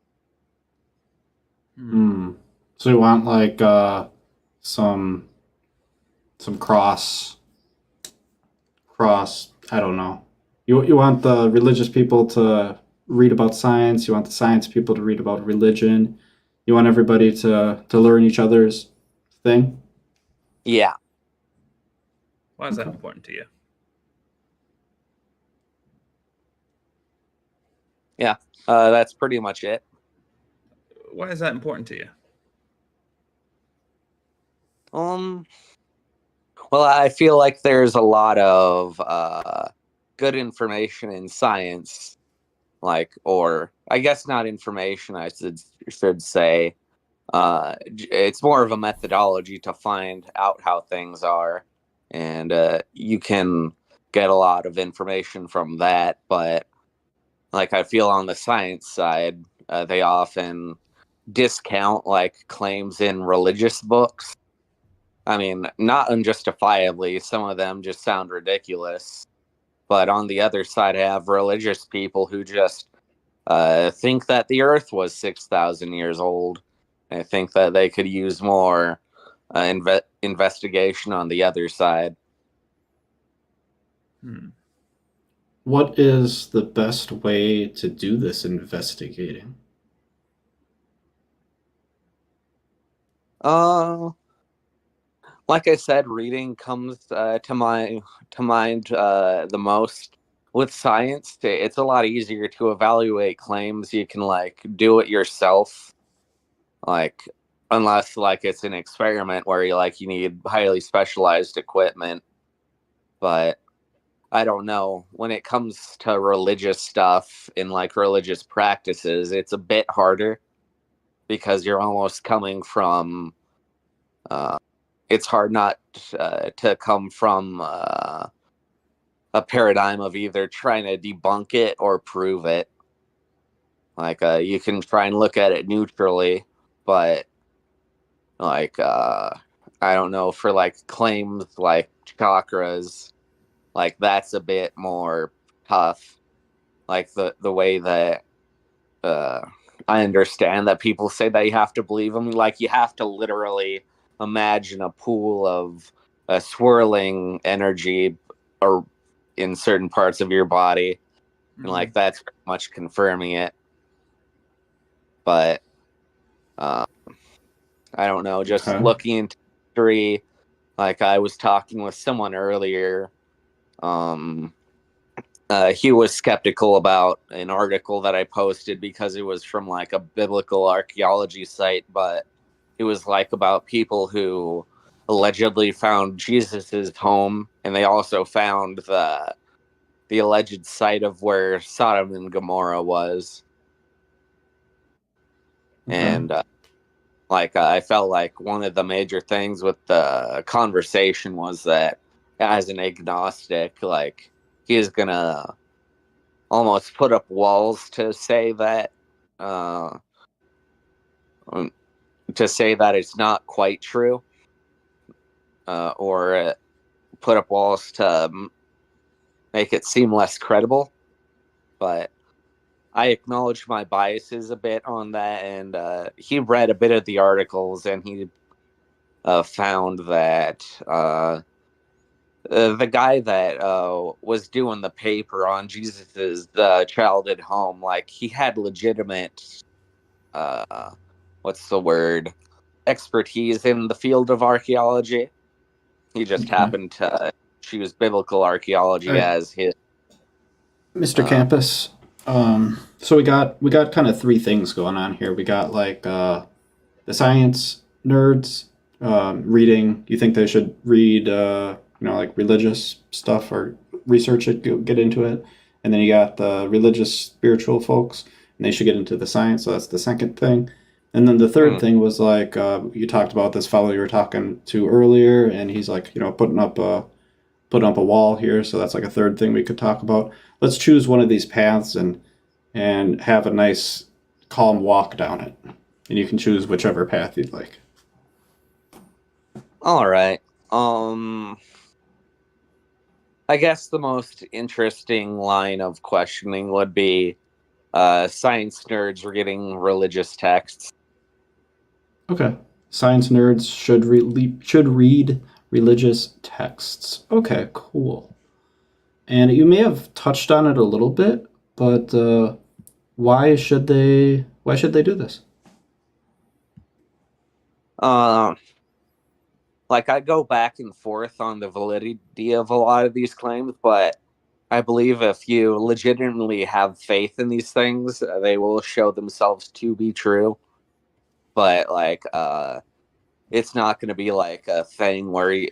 So you want like some cross I don't know. You want the religious people to read about science, you want the science people to read about religion. You want everybody to learn each other's thing? Yeah. why is that important to you? Yeah. That's pretty much it. Why is that important to you? Well, I feel like there's a lot of good information in science, like, or I guess not information, I should say. It's more of a methodology to find out how things are, and you can get a lot of information from that. But like, I feel on the science side, they often discount like claims in religious books. I mean, not unjustifiably, some of them just sound ridiculous. But on the other side, I have religious people who just think that the earth was 6,000 years old. I think that they could use more investigation on the other side. What is the best way to do this investigating? Like I said, reading comes to mind the most. With science, it's a lot easier to evaluate claims. You can like do it yourself, like unless like it's an experiment where you need highly specialized equipment. But I don't know, when it comes to religious stuff and like religious practices, it's a bit harder because you're almost coming from it's hard not to come from a paradigm of either trying to debunk it or prove it. Like you can try and look at it neutrally, but like I don't know, for like claims like chakras, like that's a bit more tough. Like the way that I understand that people say that you have to believe them, like you have to literally imagine a pool of swirling energy or in certain parts of your body, and like that's pretty much confirming it. But I don't know, just looking into history, like I was talking with someone earlier, he was skeptical about an article that I posted because it was from like a biblical archaeology site, but it was like about people who allegedly found Jesus's home, and they also found the alleged site of where Sodom and Gomorrah was. And like I felt like one of the major things with the conversation was that as an agnostic, like he's gonna almost put up walls to say that it's not quite true, or put up walls to make it seem less credible. But I acknowledge my biases a bit on that, and he read a bit of the articles, and he found that the guy that was doing the paper on Jesus's childhood home, like he had legitimate, what's the word, expertise in the field of archaeology. He just Okay. happened to choose biblical archaeology All right. as his. Mr. Campus. So we got kind of three things going on here. We got like the science nerds reading. You think they should read like religious stuff or research it, get into it, and then you got the religious spiritual folks, and they should get into the science. So that's the second thing. And then the third thing was like you talked about this fellow you were talking to earlier, and he's like putting up a wall here. So that's like a third thing we could talk about. Let's choose one of these paths and have a nice calm walk down it, and you can choose whichever path you'd like. All right. I guess the most interesting line of questioning would be science nerds reading religious texts. Okay. Science nerds should read religious texts. Okay, cool. And you may have touched on it a little bit, but why should they do this? Like I go back and forth on the validity of a lot of these claims, but I believe if you legitimately have faith in these things, they will show themselves to be true. But like it's not going to be like a thing where you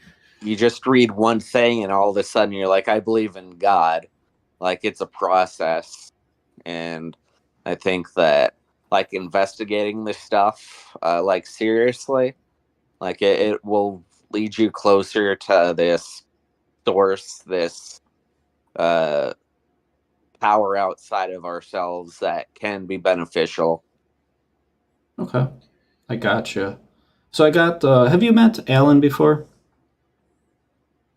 just read one thing and all of a sudden you're like, I believe in God. Like it's a process. And I think that like investigating this stuff like seriously, like it will lead you closer to this source, this power outside of ourselves that can be beneficial. Okay, I gotcha. So I got. Have you met Alan before?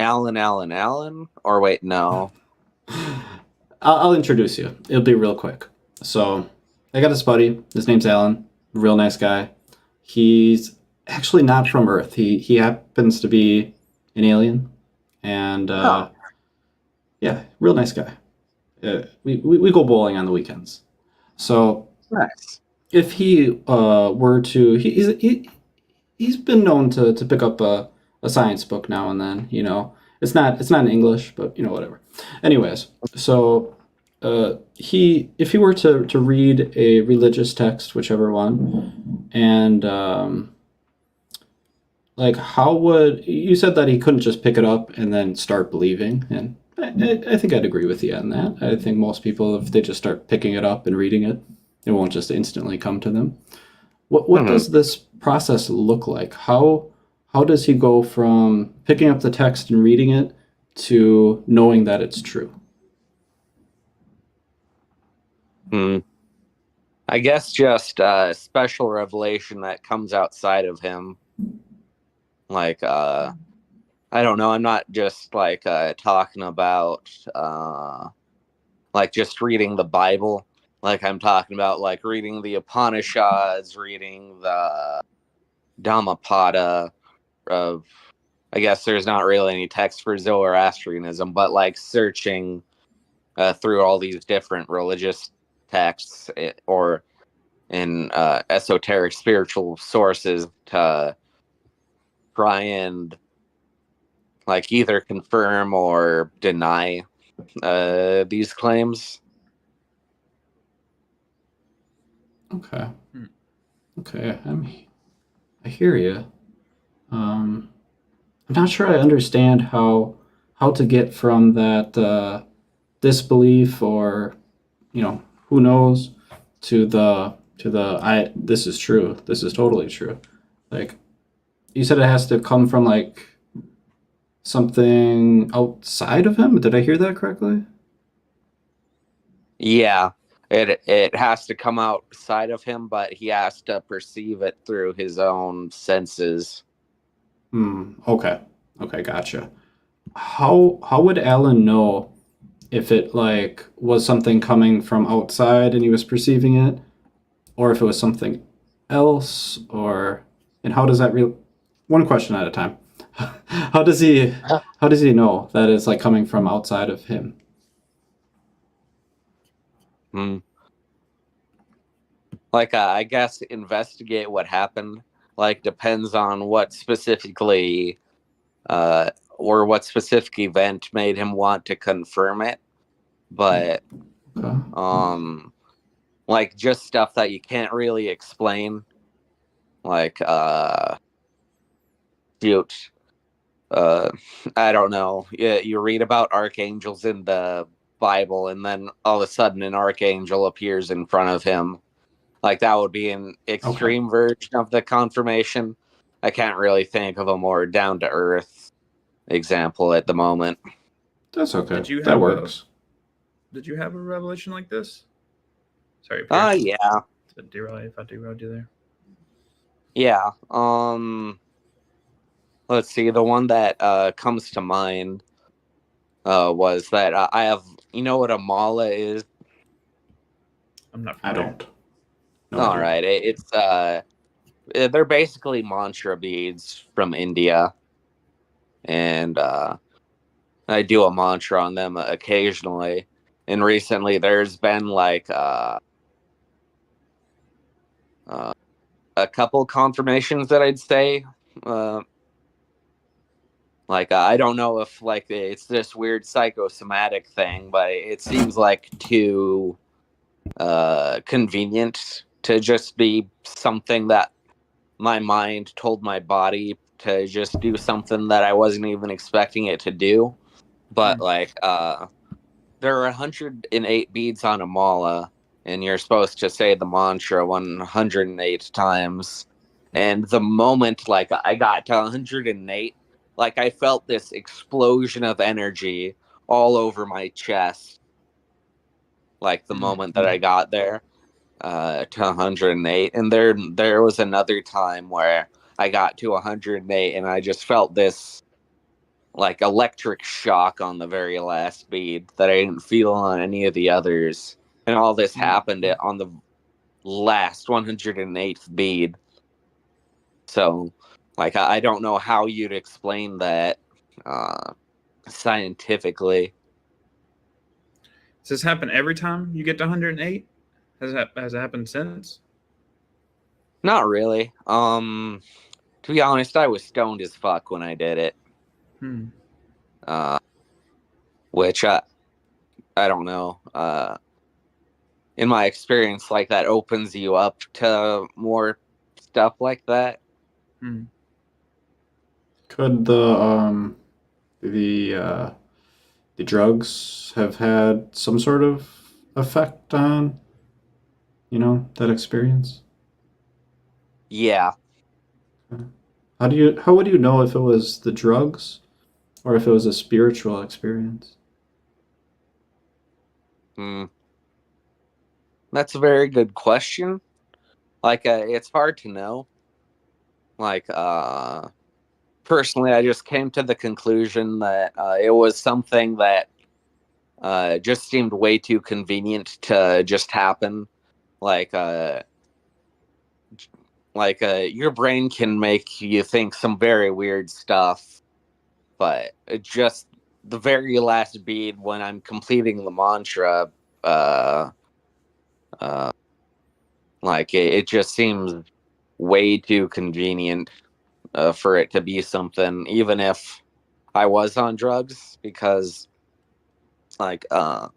Alan? Or wait, no. I'll introduce you. It'll be real quick. So I got this buddy. His name's Alan. Real nice guy. He's actually not from Earth. He happens to be an alien, and yeah, real nice guy. We go bowling on the weekends. So Nice. if he were to, he's been known to pick up a science book now and then. It's not in English, but whatever. Anyways, so if he were to read a religious text, whichever one, and like how would you said that he couldn't just pick it up and then start believing, and I think I'd agree with you on that. I think most people, if they just start picking it up and reading it, it won't just instantly come to them. What does this process look like? How does he go from picking up the text and reading it to knowing that it's true? I guess just a special revelation that comes outside of him. Like, I don't know. I'm not just like talking about like just reading the Bible. Like I'm talking about like reading the Upanishads, reading the Dhammapada. I guess there's not really any text for Zoroastrianism, but like searching through all these different religious texts or in esoteric spiritual sources to try and like either confirm or deny these claims. Okay. Okay. I hear you. I'm not sure I understand how to get from that disbelief or who knows to the this is true. This is totally true. Like you said, it has to come from like something outside of him. Did I hear that correctly? Yeah, it has to come outside of him, but he has to perceive it through his own senses. Okay. Okay, gotcha. How would Alan know if it like was something coming from outside and he was perceiving it, or if it was something else, and how does that one question at a time. How does he know that it's like coming from outside of him? Hmm. Like, I guess investigate what happened. Like, depends on what specifically, or what specific event made him want to confirm it. But, Okay. like, just stuff that you can't really explain. Like, shoot, I don't know. You read about archangels in the Bible, and then all of a sudden an archangel appears in front of him. Like, that would be an extreme version of the confirmation. I can't really think of a more down to earth example at the moment. That's okay. Did you That have works. Did you have a revelation like this? Sorry, Pierce. Yeah. If I derailed you there. Yeah. Let's see. The one that comes to mind was that I have. You know what a mala is? I'm not I familiar. don't. No All idea. right. It's they're basically mantra beads from India, and I do a mantra on them occasionally. And recently, there's been like a couple confirmations that I'd say. Like, I don't know if like it's this weird psychosomatic thing, but it seems like too convenient to just be something that my mind told my body to just do something that I wasn't even expecting it to do. But like, there are 108 beads on a mala, and you're supposed to say the mantra 108 times. And the moment like I got to 108, like I felt this explosion of energy all over my chest. Like the moment that I got there to 108, and there was another time where I got to 108, and I just felt this like electric shock on the very last bead that I didn't feel on any of the others. And all this happened on the last 108th bead. So, like, I don't know how you'd explain that scientifically. Does this happen every time you get to 108? Has it happened since? Not really. To be honest, I was stoned as fuck when I did it. Which I don't know. In my experience, like that opens you up to more stuff like that. Could the drugs have had some sort of effect on, that experience? Yeah. How would you know if it was the drugs or if it was a spiritual experience? That's a very good question. Like, it's hard to know. Like, personally, I just came to the conclusion that it was something that just seemed way too convenient to just happen. Like, your brain can make you think some very weird stuff, but it just the very last bead when I'm completing the mantra, like it just seems way too convenient for it to be something, even if I was on drugs, because like What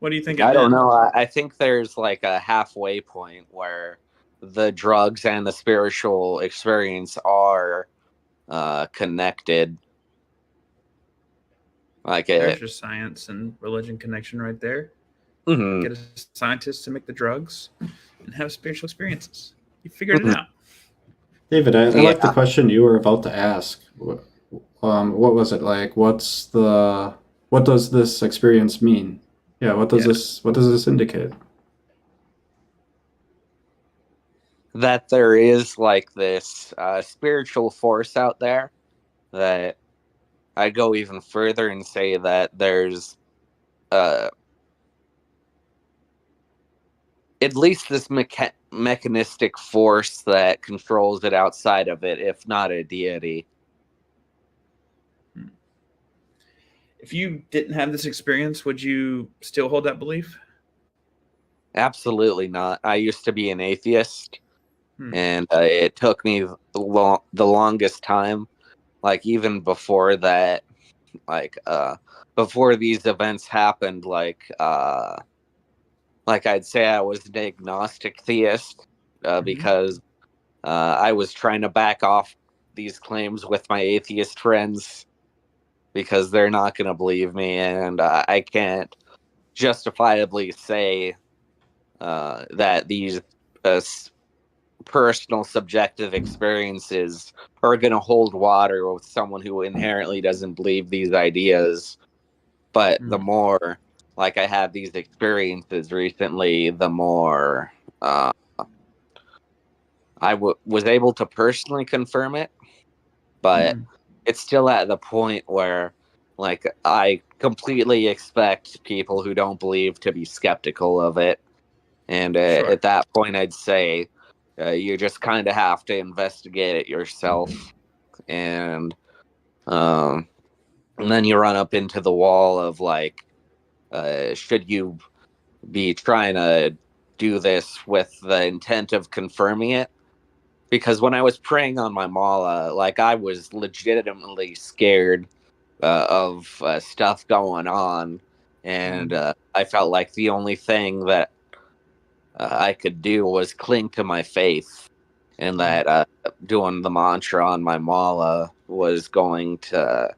do you think? I don't know. I think there's like a halfway point where the drugs and the spiritual experience are connected. Like There's it. your science and religion connection right there. Mhm. Get a scientist to make the drugs and have spiritual experiences. You figured it out. David, I like the Yeah. question you were about to ask. What was it like? What does this experience mean? Yeah, what does this indicate? That there is like this spiritual force out there that I go even further and say that there's at least this mechanistic force that controls it outside of it, if not a deity. If you didn't have this experience, would you still hold that belief? Absolutely not. I used to be an atheist, Hmm. and it took me the longest time. Like even before that, like before these events happened, like I'd say I was an agnostic theist because I was trying to back off these claims with my atheist friends because they're not going to believe me, and I can't justifiably say that these personal subjective experiences are going to hold water with someone who inherently doesn't believe these ideas. But the more like I have these experiences recently, the more was able to personally confirm it. But it's still at the point where like I completely expect people who don't believe to be skeptical of it. And Sure. at that point, I'd say you just kind of have to investigate it yourself. And then you run up into the wall of like, should you be trying to do this with the intent of confirming it? Because when I was praying on my mala, like I was legitimately scared of stuff going on. And I felt like the only thing that I could do was cling to my faith, and that doing the mantra on my mala was going to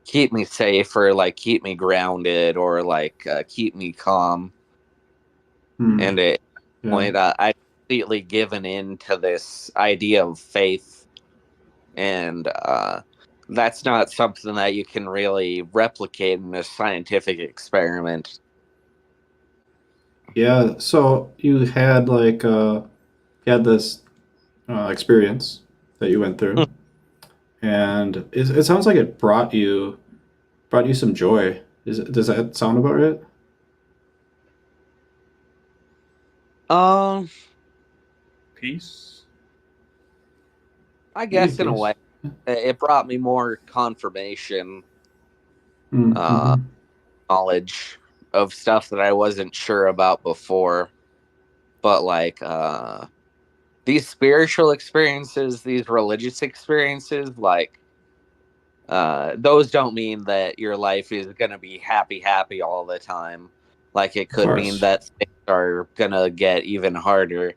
keep me safe, or like keep me grounded, or like keep me calm. And at that point, I completely given in to this idea of faith, and that's not something that you can really replicate in a scientific experiment. Yeah, so you had like this experience that you went through, and it sounds like it brought you some joy. Does that sound about right? Peace. I Maybe guess in a peace. way, it brought me more confirmation, Mm-hmm. knowledge of stuff that I wasn't sure about before. But like these spiritual experiences, these religious experiences, like those don't mean that your life is gonna be happy all the time. Like it Of could mean course. that things are gonna get even harder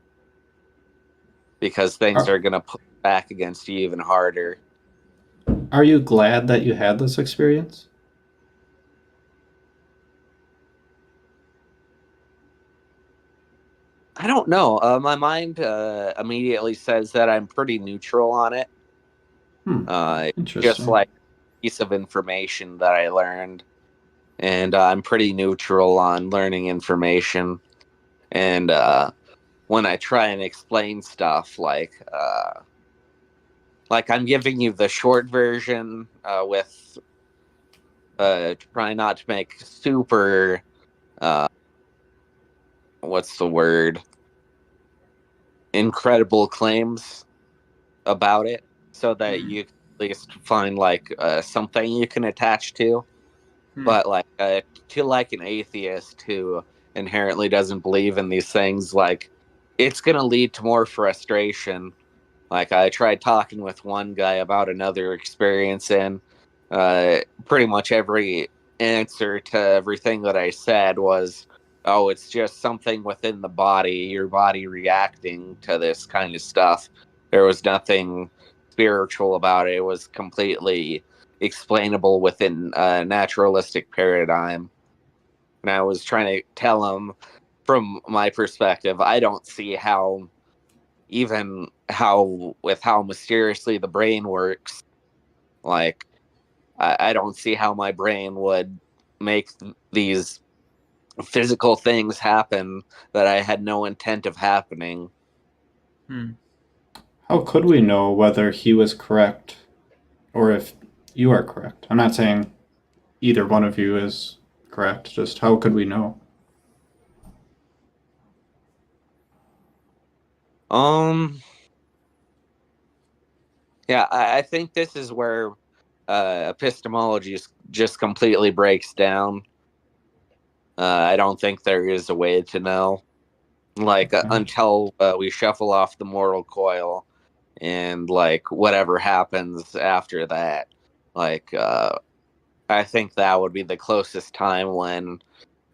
because things Are, are gonna push back against you even harder. are you glad that you had this experience? I don't know. My mind immediately says that I'm pretty neutral on it. Just Interesting. like a piece of information that I learned, and I'm pretty neutral on learning information. And when I try and explain stuff, like I'm giving you the short version with try not to make super what's the word, incredible claims about it, so that you can at least find like something you can attach to. But like to like an atheist who inherently doesn't believe in these things, like it's gonna lead to more frustration. Like I tried talking with one guy about another experience, and pretty much every answer to everything that I said was, "Oh, it's just something within the body, your body reacting to this kind of stuff." There was nothing spiritual about it. It was completely explainable within a naturalistic paradigm. And I was trying to tell him, from my perspective, I don't see how, even how, with how mysteriously the brain works, like I don't see how my brain would make these physical things happen that I had no intent of happening. How could we know whether he was correct or if you are correct? I'm not saying either one of you is correct, just how could we know? Yeah, I think this is where epistemology just completely breaks down. I don't think there is a way to know, like until we shuffle off the mortal coil, and like whatever happens after that. Like I think that would be the closest time when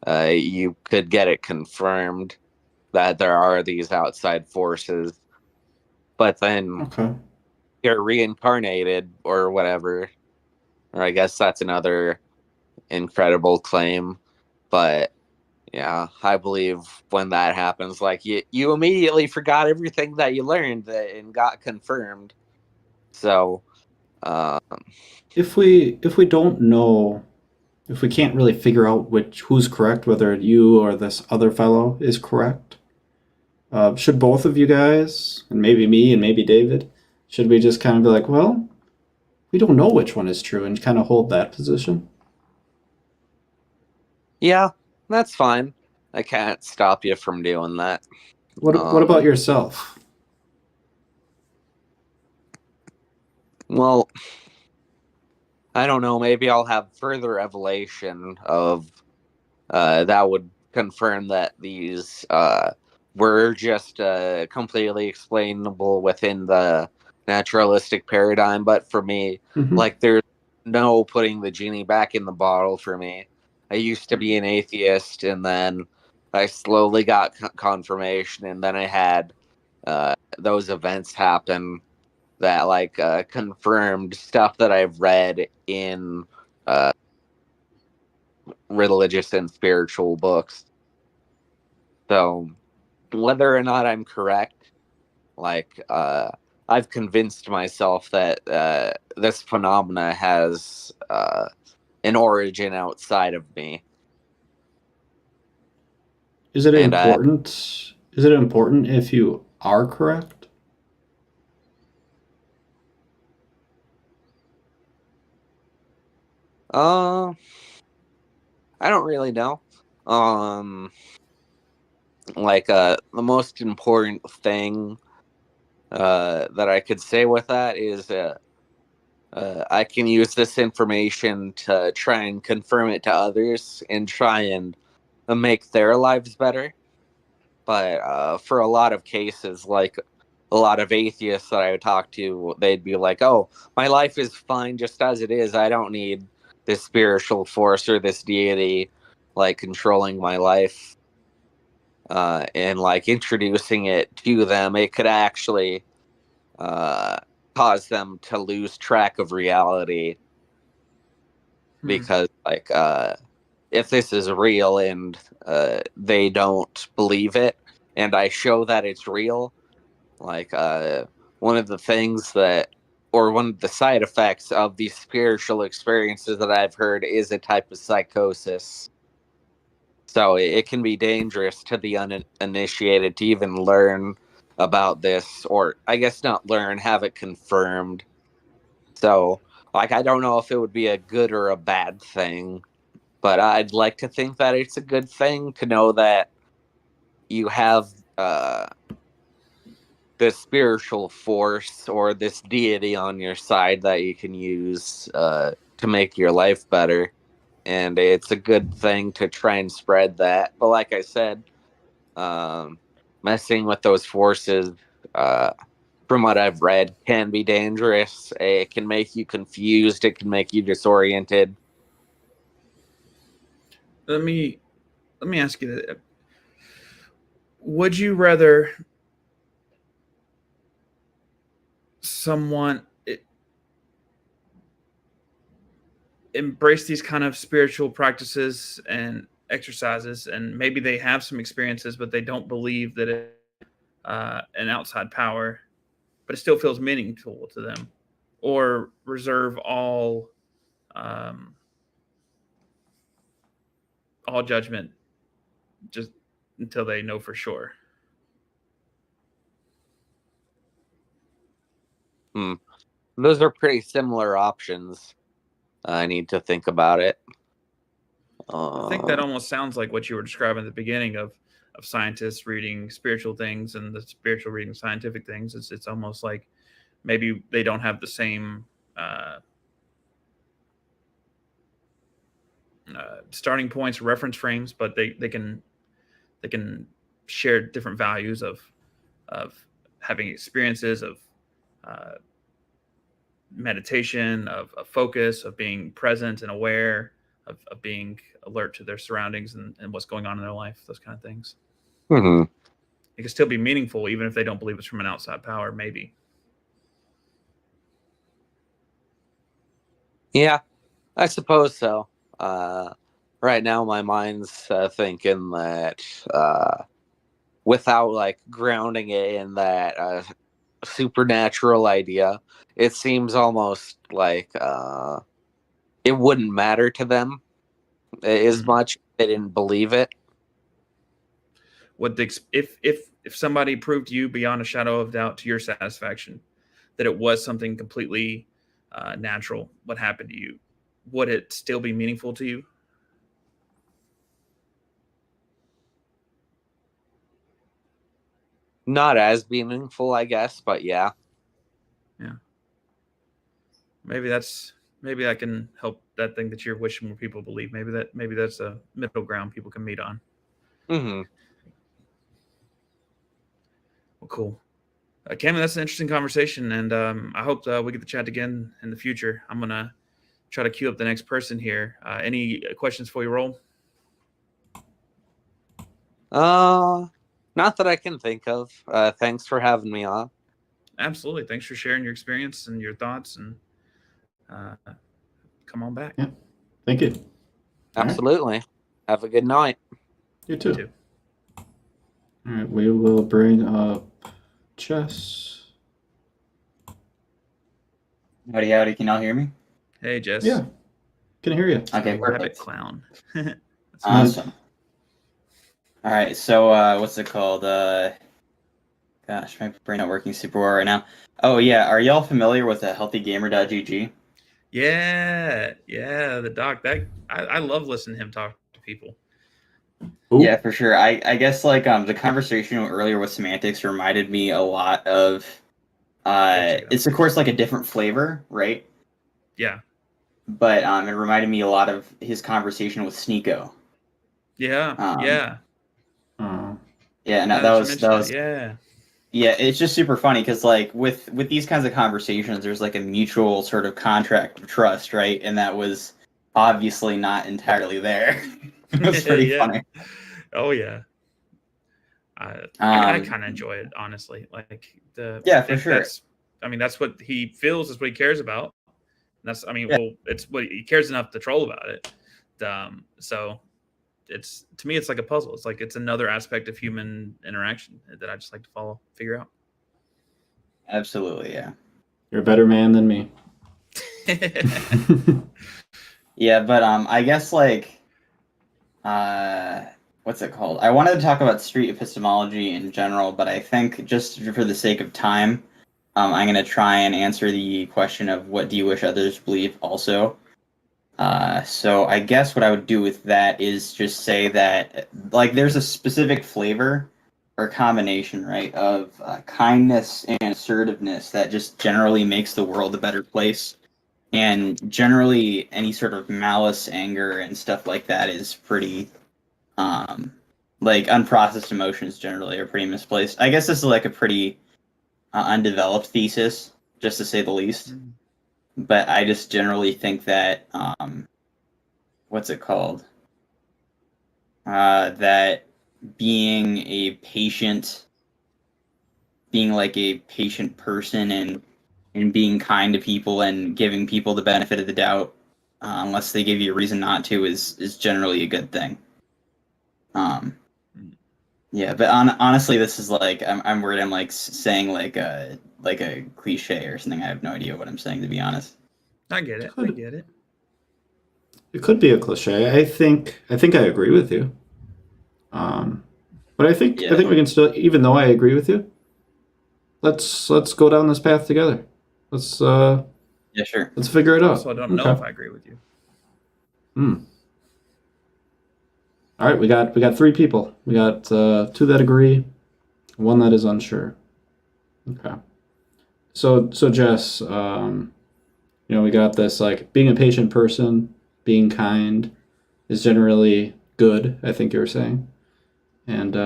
you could get it confirmed that there are these outside forces. But then Okay. you're reincarnated or whatever. Or I guess that's another incredible claim. But yeah, I believe when that happens, like you immediately forgot everything that you learned and got confirmed. So um, If we don't know, if we can't really figure out who's correct, whether you or this other fellow is correct, should both of you guys, and maybe me and maybe David, should we just kind of be like, well, we don't know which one is true, and kind of hold that position? yeah, that's fine. I can't stop you from doing that. What about yourself? Well, I don't know. Maybe I'll have further revelation of that would confirm that these were just completely explainable within the naturalistic paradigm. But for me, Mm-hmm. like, there's no putting the genie back in the bottle for me. I used to be an atheist, and then I slowly got confirmation, and then I had those events happen that like confirmed stuff that I've read in religious and spiritual books. So whether or not I'm correct, like I've convinced myself that this phenomena has an origin outside of me. Is it And important? Is it important if you are correct? I don't really know. Like the most important thing that I could say with that is I can use this information to try and confirm it to others and try and make their lives better. But for a lot of cases, like a lot of atheists that I would talk to, they'd be like, "Oh, my life is fine just as it is. I don't need this spiritual force or this deity like controlling my life." And like introducing it to them, it could actually uh, cause them to lose track of reality because like if this is real and they don't believe it and I show that it's real, like one of the things that or one of the side effects of these spiritual experiences that I've heard is a type of psychosis. So it can be dangerous to the uninitiated to even learn about this, or I guess not learn, have it confirmed. So like I don't know if it would be a good or a bad thing, but I'd like to think that it's a good thing to know that you have this spiritual force or this deity on your side that you can use to make your life better. And it's a good thing to try and spread that. But like I said, messing with those forces, from what I've read, can be dangerous. It can make you confused. It can make you disoriented. Let me ask you that. Would you rather someone embrace these kind of spiritual practices and exercises, and maybe they have some experiences, but they don't believe that it an outside power, but it still feels meaningful to them, or reserve all judgment just until they know for sure? Those are pretty similar options. I need to think about it. I think that almost sounds like what you were describing at the beginning of scientists reading spiritual things and the spiritual reading scientific things. It's almost like maybe they don't have the same starting points, reference frames, but they can share different values of having experiences of meditation, of focus, of being present and aware, of being alert to their surroundings and what's going on in their life, those kind of things. Mm-hmm. It can still be meaningful even if they don't believe it's from an outside power, maybe. Yeah, I suppose so. Right now, my mind's thinking that without like grounding it in that supernatural idea, it seems almost like it wouldn't matter to them as much if they didn't believe it. What if somebody proved to you beyond a shadow of doubt to your satisfaction that it was something completely natural, what happened to you, would it still be meaningful to you? Not as meaningful, I guess, but yeah. Yeah. Maybe I can help that thing that you're wishing more people believe. Maybe that's a middle ground people can meet on. Mm-hmm. Well, cool. Cameron, that's an interesting conversation, and I hope we get to chat again in the future. I'm gonna try to queue up the next person here. Any questions for you, Roll? Not that I can think of. Thanks for having me on. Absolutely. Thanks for sharing your experience and your thoughts, and come on back. Yeah. Thank you. Absolutely. Right. Have a good night. You too. All right, we will bring up Jess. Howdy, howdy. Can y'all hear me? Hey, Jess. Yeah, can hear you. Okay, Rabbit perfect. clown. Awesome. All right, so what's it called? Gosh, my brain not working super well right now. Oh yeah, are y'all familiar with healthygamer.gg? Yeah, the doc. That I love listening to him talk to people. Ooh. Yeah, for sure. I guess like the conversation earlier with semantics reminded me a lot of it's of course like a different flavor, right? Yeah. But it reminded me a lot of his conversation with Sneeko. Yeah. Yeah, and Now that you mentioned was it, yeah. Yeah, it's just super funny because like with these kinds of conversations, there's like a mutual sort of contract of trust, right? And that was obviously not entirely there. It's pretty Yeah. funny. Oh yeah. I kind of enjoy it, honestly. Like Yeah, for sure. That's what he feels is what he cares about. And Yeah. well, it's what he cares enough to troll about it. So it's, to me, it's like a puzzle. It's like it's another aspect of human interaction that I just like to figure out. Absolutely, yeah. You're a better man than me. Yeah, but I guess like what's it called? I wanted to talk about street epistemology in general, but I think just for the sake of time, I'm going to try and answer the question of what do you wish others believe also. So I guess what I would do with that is just say that like there's a specific flavor or combination, right, of kindness and assertiveness that just generally makes the world a better place. And generally any sort of malice, anger, and stuff like that is pretty like unprocessed emotions generally are pretty misplaced. I guess this is like a pretty undeveloped thesis, just to say the least. But I just generally think that what's it called? That being like a patient person and being kind to people and giving people the benefit of the doubt, unless they give you a reason not to, is generally a good thing. Yeah, but honestly, this is like I'm worried I'm like saying like a cliche or something. I have no idea what I'm saying, to be honest. I get it. It could be a cliche. I think I agree with you. But I think we can still, even though I agree with you, let's go down this path together. Let's yeah, sure. Let's figure it out. Also, I don't know if I agree with you. All All right, we got three people. We got two that agree, one that is unsure. Okay. So Jess, we got this like being a patient person, being kind is generally good, I think you were saying. And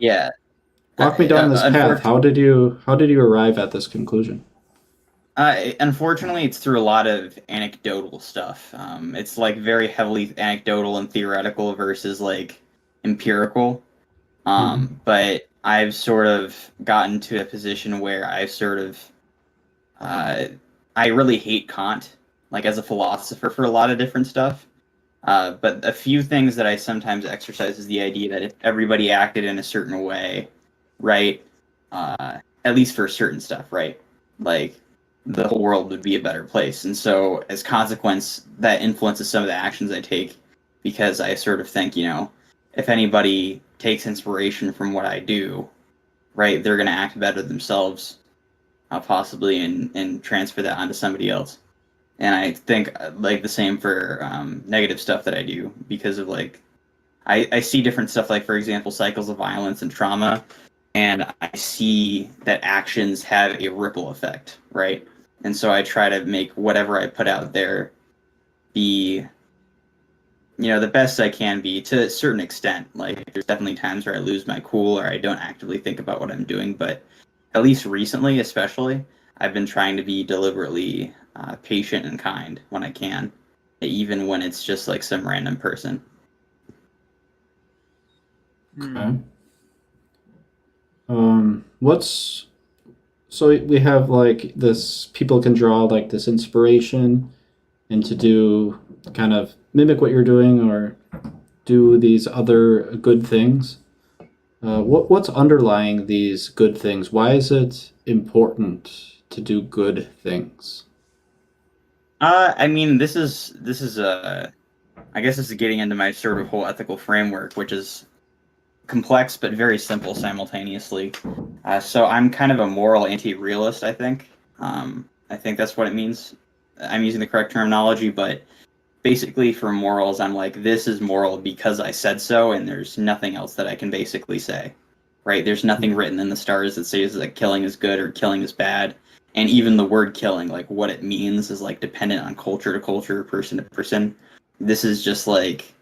Yeah. walk me down this path. How did you arrive at this conclusion? Unfortunately, it's through a lot of anecdotal stuff. It's like very heavily anecdotal and theoretical versus like empirical. But I've sort of gotten to a position where I've sort of, I really hate Kant, like as a philosopher for a lot of different stuff. But a few things that I sometimes exercise is the idea that if everybody acted in a certain way, right, at least for certain stuff, right, like the whole world would be a better place. And so as consequence, that influences some of the actions I take because I sort of think, if anybody takes inspiration from what I do, right, they're going to act better themselves, possibly, and transfer that onto somebody else. And I think like the same for negative stuff that I do because of like, I see different stuff like, for example, cycles of violence and trauma, and I see that actions have a ripple effect, right? And so I try to make whatever I put out there be, the best I can be to a certain extent. Like there's definitely times where I lose my cool or I don't actively think about what I'm doing, but at least recently, especially, I've been trying to be deliberately patient and kind when I can, even when it's just like some random person. Okay. So we have like this, people can draw like this inspiration and to do kind of mimic what you're doing or do these other good things. What's underlying these good things? Why is it important to do good things? I mean, this is I guess this is getting into my sort of whole ethical framework, which is complex but very simple simultaneously. So I'm kind of a moral anti-realist, I think. I think that's what it means. I'm using the correct terminology, but basically for morals, I'm like, this is moral because I said so, and there's nothing else that I can basically say, right? There's nothing written in the stars that says that killing is good or killing is bad. And even the word killing, like what it means is like dependent on culture to culture, person to person. This is just like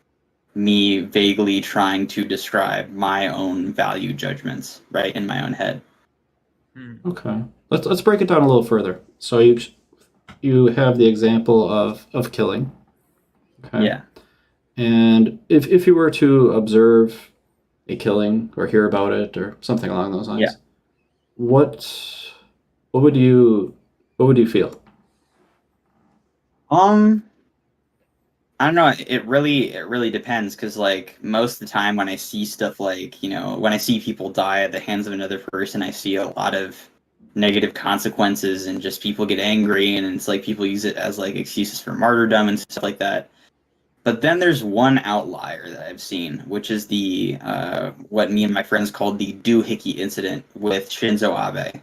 me vaguely trying to describe my own value judgments, right, in my own head. Okay, let's break it down a little further. So you have the example of killing. Okay. Yeah. And if you were to observe a killing or hear about it or something along those lines, Yeah. what would you feel? I don't know. It really depends because like most of the time when I see stuff like, when I see people die at the hands of another person, I see a lot of negative consequences and just people get angry and it's like people use it as like excuses for martyrdom and stuff like that. But then there's one outlier that I've seen, which is the what me and my friends called the doohickey incident with Shinzo Abe.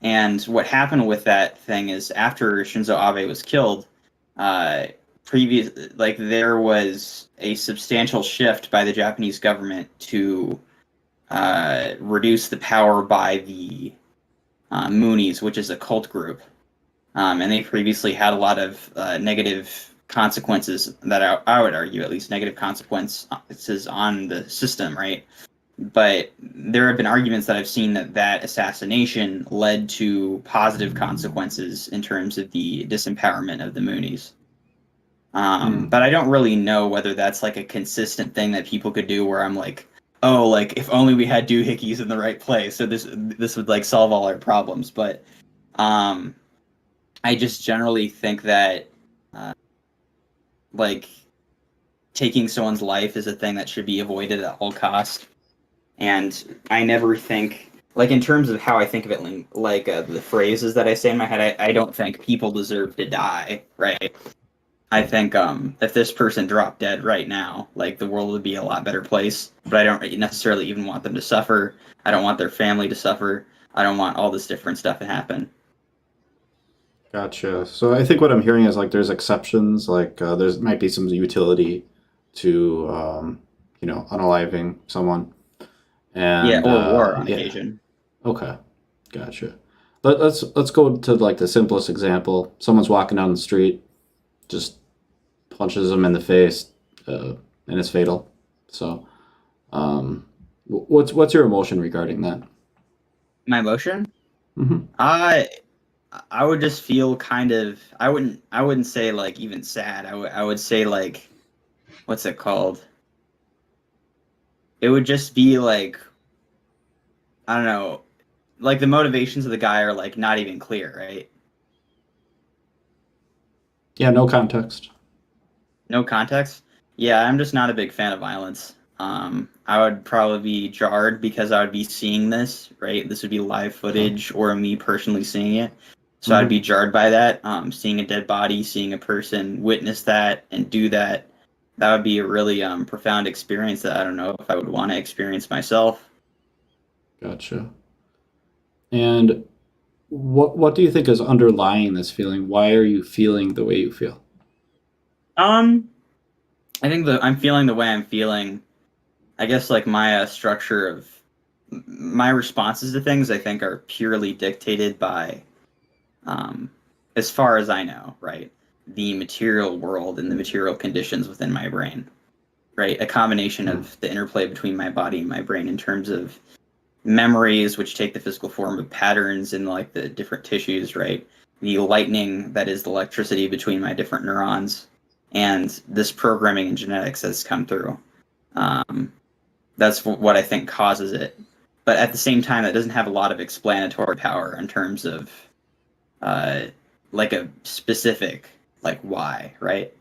And what happened with that thing is after Shinzo Abe was killed, there was a substantial shift by the Japanese government to reduce the power by the Moonies, which is a cult group. And they previously had a lot of negative consequences that I would argue, at least negative consequences on the system, right? But there have been arguments that I've seen that assassination led to positive consequences in terms of the disempowerment of the Moonies. But I don't really know whether that's like a consistent thing that people could do where I'm like, oh, like if only we had doohickeys in the right place, so this would like solve all our problems. But I just generally think that like taking someone's life is a thing that should be avoided at all costs. And I never think, like in terms of how I think of it, like the phrases that I say in my head, I don't think people deserve to die, right? I think if this person dropped dead right now, like the world would be a lot better place. But I don't necessarily even want them to suffer. I don't want their family to suffer. I don't want all this different stuff to happen. Gotcha. So I think what I'm hearing is like there's exceptions, like there's might be some utility to unaliving someone. And Yeah, or war on yeah. occasion. Okay, gotcha. Let's go to like the simplest example. Someone's walking down the street, just punches them in the face, and it's fatal. So, what's your emotion regarding that? My emotion? Mm-hmm. I would just feel kind of. I wouldn't say like even sad. I would say like, what's it called? It would just be like, I don't know, like the motivations of the guy are like not even clear, right? Yeah, no context. No context. Yeah, I'm just not a big fan of violence. I would probably be jarred because I would be seeing this, right? This would be live footage or me personally seeing it. So I'd be jarred by that. Seeing a dead body, seeing a person witness that and do that, that would be a really profound experience that I don't know if I would want to experience myself. Gotcha. And what do you think is underlying this feeling? Why are you feeling the way you feel? I think that I'm feeling the way I'm feeling. I guess like my structure of my responses to things, I think, are purely dictated by, as far as I know, right, the material world and the material conditions within my brain, right? A combination of the interplay between my body and my brain in terms of memories, which take the physical form of patterns in like the different tissues, right? The lightning that is the electricity between my different neurons, and this programming and genetics that's come through. That's what I think causes it. But at the same time, that doesn't have a lot of explanatory power in terms of like a specific like why, right?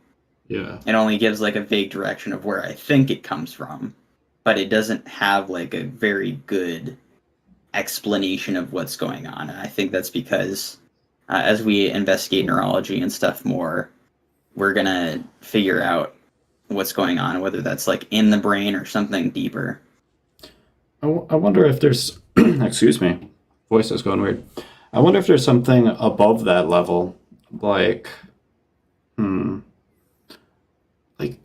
Yeah. It only gives like a vague direction of where I think it comes from, but it doesn't have like a very good explanation of what's going on. And I think that's because as we investigate neurology and stuff more, we're gonna figure out what's going on, whether that's like in the brain or something deeper. I wonder if there's, excuse me, voice is going weird. I wonder if there's something above that level, like, like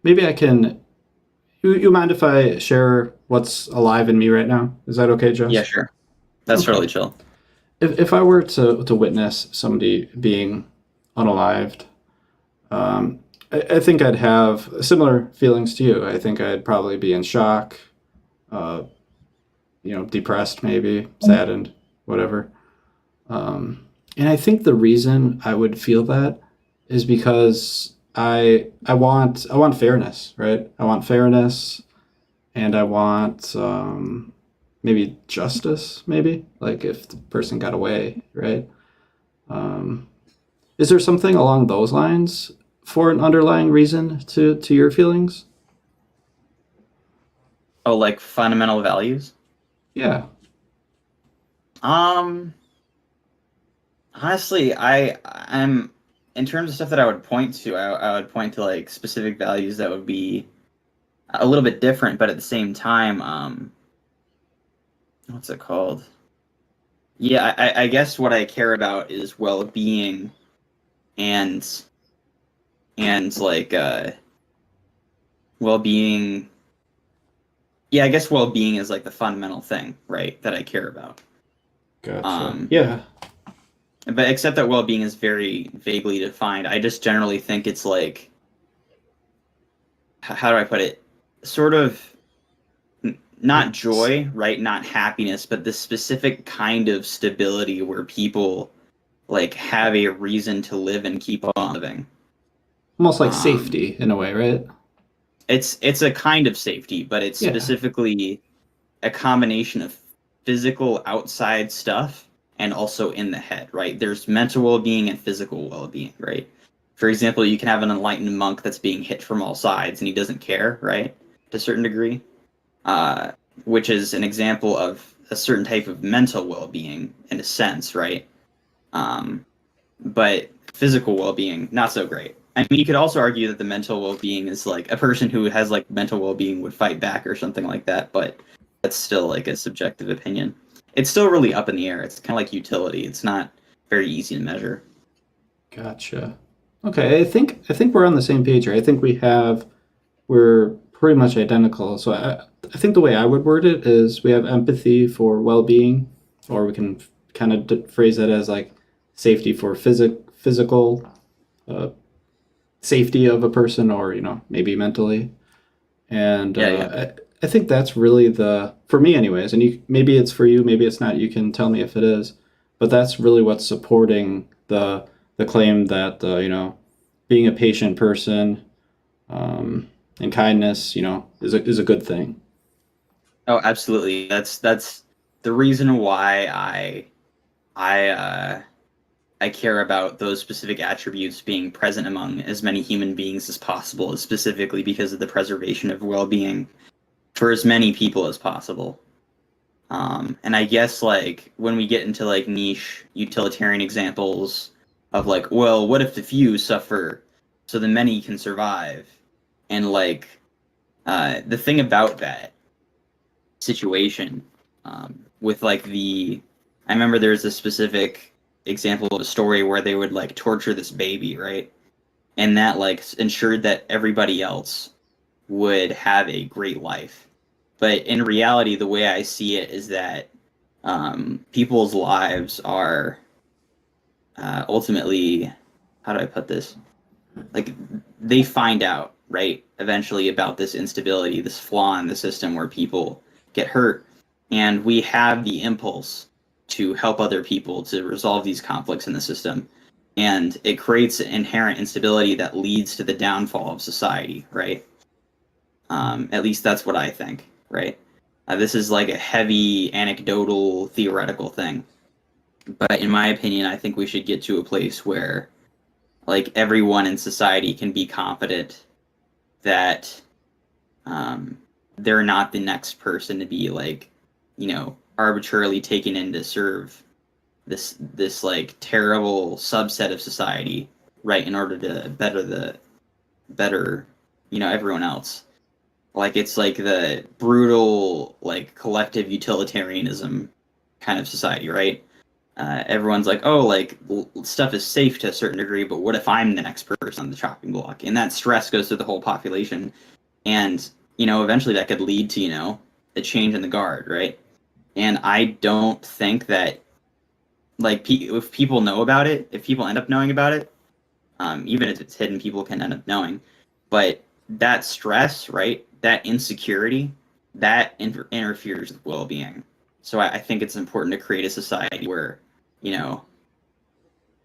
maybe I can. You mind if I share what's alive in me right now? Is that okay, Josh? Yeah, sure. That's Okay. really chill. If I were to witness somebody being unalived, I think I'd have similar feelings to you. I think I'd probably be in shock, depressed, maybe saddened, whatever. And I think the reason I would feel that is because I want fairness, right? I want fairness, and I want maybe justice, maybe like if the person got away, right? Is there something along those lines for an underlying reason to your feelings? Oh, like fundamental values? Yeah. Honestly, I'm in terms of stuff that I would point to, I would point to like specific values that would be a little bit different, but at the same time, what's it called? Yeah, I guess what I care about is well-being and like well-being. Yeah, I guess well-being is like the fundamental thing, right, that I care about. Gotcha. Yeah. But except that well-being is very vaguely defined, I just generally think it's like, how do I put it? Sort of not joy, right? Not happiness, but this specific kind of stability where people like have a reason to live and keep on living. Almost like safety in a way, right? It's a kind of safety, but it's specifically a combination of physical outside stuff and also in the head, right? There's mental well-being and physical well-being, right? For example, you can have an enlightened monk that's being hit from all sides and he doesn't care, right? To a certain degree, which is an example of a certain type of mental well-being in a sense, right? But physical well-being, not so great. I mean, you could also argue that the mental well-being is like a person who has like mental well-being would fight back or something like that, but that's still like a subjective opinion. It's still really up in the air. It's kind of like utility. It's not very easy to measure. Gotcha. Okay, I think we're on the same page here. I think we're pretty much identical. So I think the way I would word it is we have empathy for well-being, or we can kind of phrase that as like safety for physical uh, safety of a person, or maybe mentally. And Yeah. I think that's really for me anyways, and maybe it's for you, maybe it's not. You can tell me if it is, but that's really what's supporting the claim that being a patient person, and kindness, is a good thing. Oh, absolutely. That's the reason why I care about those specific attributes being present among as many human beings as possible, is specifically because of the preservation of well-being for as many people as possible. And I guess like when we get into like niche utilitarian examples of like, well, what if the few suffer so the many can survive? And like the thing about that situation with like I remember there's a specific example of a story where they would like torture this baby, right? And that like ensured that everybody else would have a great life. But in reality, the way I see it is that people's lives are ultimately, how do I put this? Like they find out, right, eventually about this instability, this flaw in the system where people get hurt. And we have the impulse to help other people to resolve these conflicts in the system. And it creates inherent instability that leads to the downfall of society, right? At least that's what I think, right? This is like a heavy anecdotal theoretical thing. But in my opinion, I think we should get to a place where like everyone in society can be confident that they're not the next person to be like, arbitrarily taken in to serve this like terrible subset of society, right, in order to better everyone else. Like it's like the brutal like collective utilitarianism kind of society, right? Everyone's like, oh, like stuff is safe to a certain degree, but what if I'm the next person on the chopping block? And that stress goes through the whole population, and eventually that could lead to a change in the guard, right? And I don't think that like if people know about it, if people end up knowing about it, even if it's hidden, people can end up knowing. But that stress, right? That insecurity, that interferes with well-being. So I think it's important to create a society where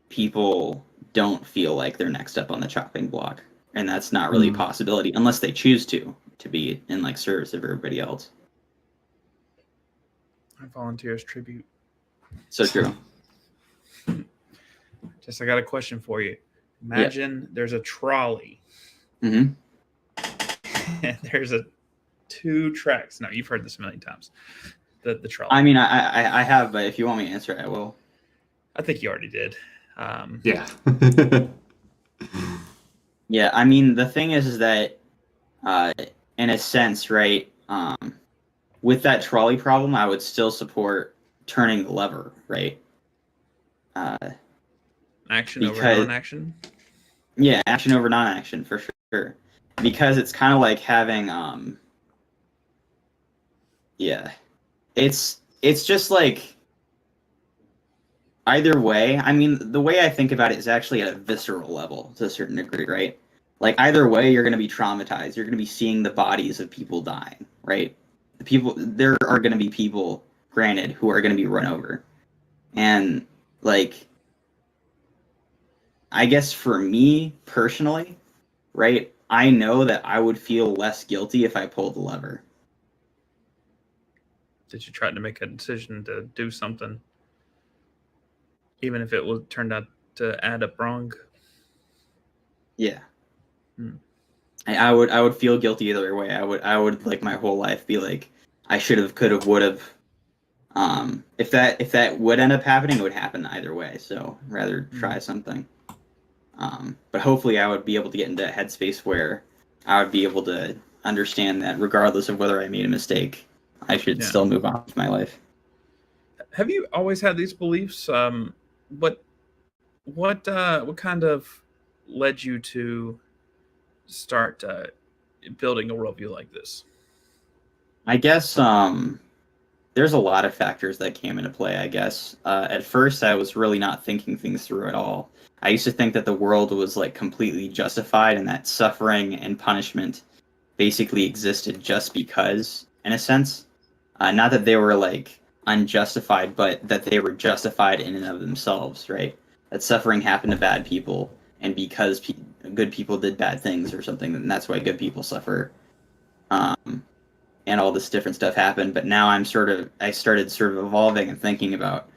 people don't feel like they're next up on the chopping block, and that's not really a possibility unless they choose to be in like service of everybody else. I volunteer as tribute. So true. I got a question for you. Imagine there's a trolley. Mm-hmm. And there's 2 tracks. Now, you've heard this a million times. The trolley. I mean, I have, but if you want me to answer it, I will. I think you already did. Yeah. Yeah, I mean, the thing is that, in a sense, right, with that trolley problem, I would still support turning the lever, right? Action over non-action? Yeah, action over non-action, for sure. Because it's kind of like having, yeah. It's just like, either way, I mean, the way I think about it is actually at a visceral level to a certain degree, right? Like either way, you're going to be traumatized. You're going to be seeing the bodies of people dying, right? There are going to be people, granted, who are going to be run over. And like, I guess for me personally, right, I know that I would feel less guilty if I pulled the lever. Did you try to make a decision to do something, even if it turned out to add up wrong? Yeah. I would feel guilty either way. I would like my whole life be like, I should have, could have, would have. If that would end up happening, it would happen either way. So rather try something. But hopefully I would be able to get into a headspace where I would be able to understand that regardless of whether I made a mistake, I should still move on with my life. Have you always had these beliefs? What kind of led you to start building a worldview like this? I guess there's a lot of factors that came into play, I guess. At first, I was really not thinking things through at all. I used to think that the world was like completely justified and that suffering and punishment basically existed just because, in a sense. Not that they were like unjustified, but that they were justified in and of themselves, right? That suffering happened to bad people, and because good people did bad things or something, and that's why good people suffer. And all this different stuff happened. But now I started sort of evolving and thinking about,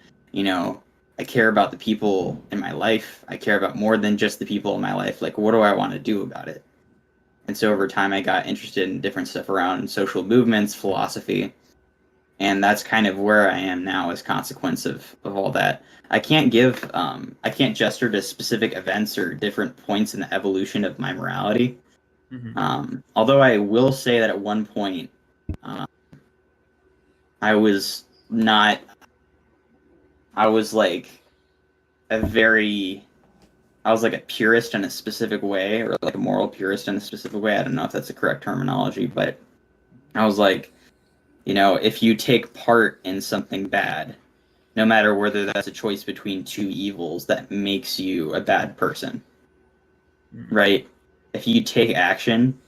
I care about the people in my life. I care about more than just the people in my life. Like, what do I want to do about it? And so over time, I got interested in different stuff around social movements, philosophy. And that's kind of where I am now as a consequence of all that. I can't gesture to specific events or different points in the evolution of my morality. Mm-hmm. Although I will say that at one point, I was like a purist in a specific way, or like a moral purist in a specific way. I don't know if that's the correct terminology, but I was like, if you take part in something bad, no matter whether that's a choice between two evils, that makes you a bad person, right? If you take action,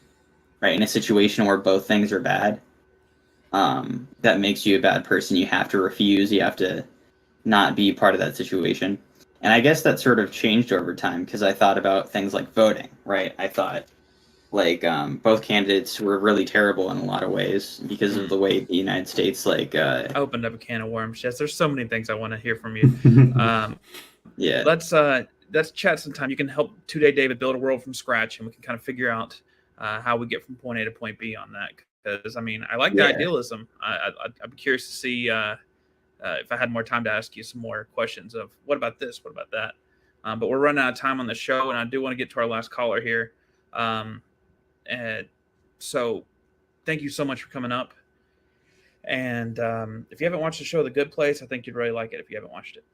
right, in a situation where both things are bad, that makes you a bad person. You have to refuse. You have to not be part of that situation. And I guess that sort of changed over time because I thought about things like voting, right? I thought like both candidates were really terrible in a lot of ways because of the way the United States I opened up a can of worms. Yes, there's so many things I want to hear from you. Yeah. Let's chat sometime. You can help 2-Day David build a world from scratch, and we can kind of figure out how we get from point A to point B on that. Because I like the idealism. I'm curious to see if I had more time to ask you some more questions of what about this, what about that. But we're running out of time on the show, and I do want to get to our last caller here. And so thank you so much for coming up. And if you haven't watched the show The Good Place, I think you'd really like it if you haven't watched it.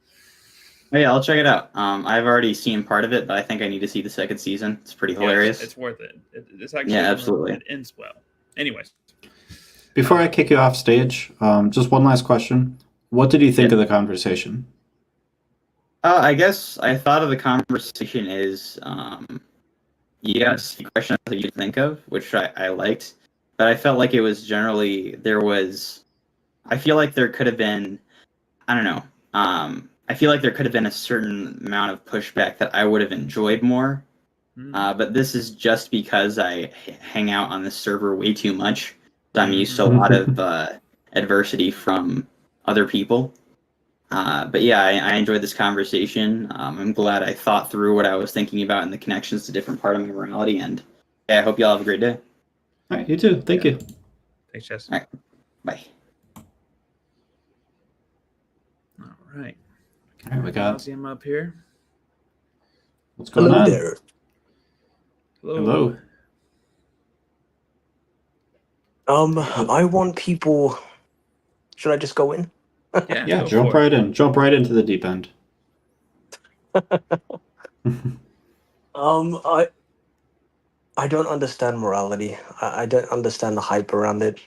Yeah, I'll check it out. I've already seen part of it, but I think I need to see the second season. It's pretty hilarious. It's worth it. It's actually absolutely. It ends well. Anyways. Before I kick you off stage, just one last question. What did you think of the conversation? I guess I thought of the conversation is yes, the question that you think of, which I liked, but I felt like it was generally I feel like there could have been, I don't know, I feel like there could have been a certain amount of pushback that I would have enjoyed more, but this is just because I hang out on this server way too much, so I'm used to a lot of adversity from other people. But yeah, I enjoyed this conversation. I'm glad I thought through what I was thinking about and the connections to different part of my morality. And yeah, I hope y'all have a great day. All right, you too. Thank you. Thanks, Jess. All right, bye. All right. All right, we got him up here. what's going on there. Hello. I want people. Should I just go in? Yeah, jump right in. Jump right into the deep end. I don't understand morality. I don't understand the hype around it.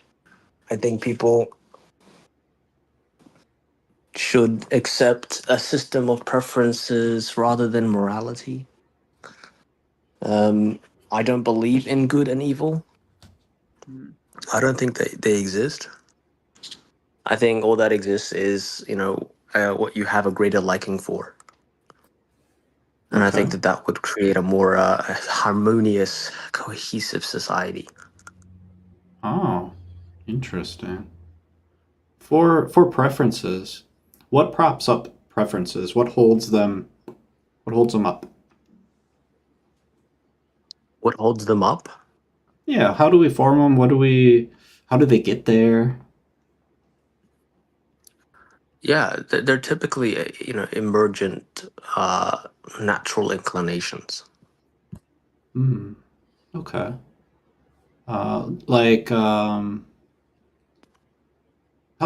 I think people should accept a system of preferences rather than morality. I don't believe in good and evil. I don't think they exist. I think all that exists is, what you have a greater liking for. And I think that would create a more harmonious, cohesive society. Oh, interesting. For preferences, what props up preferences? What holds them up? What holds them up? Yeah, how do we form them? How do they get there? Yeah, they're typically, emergent, natural inclinations. Okay. Help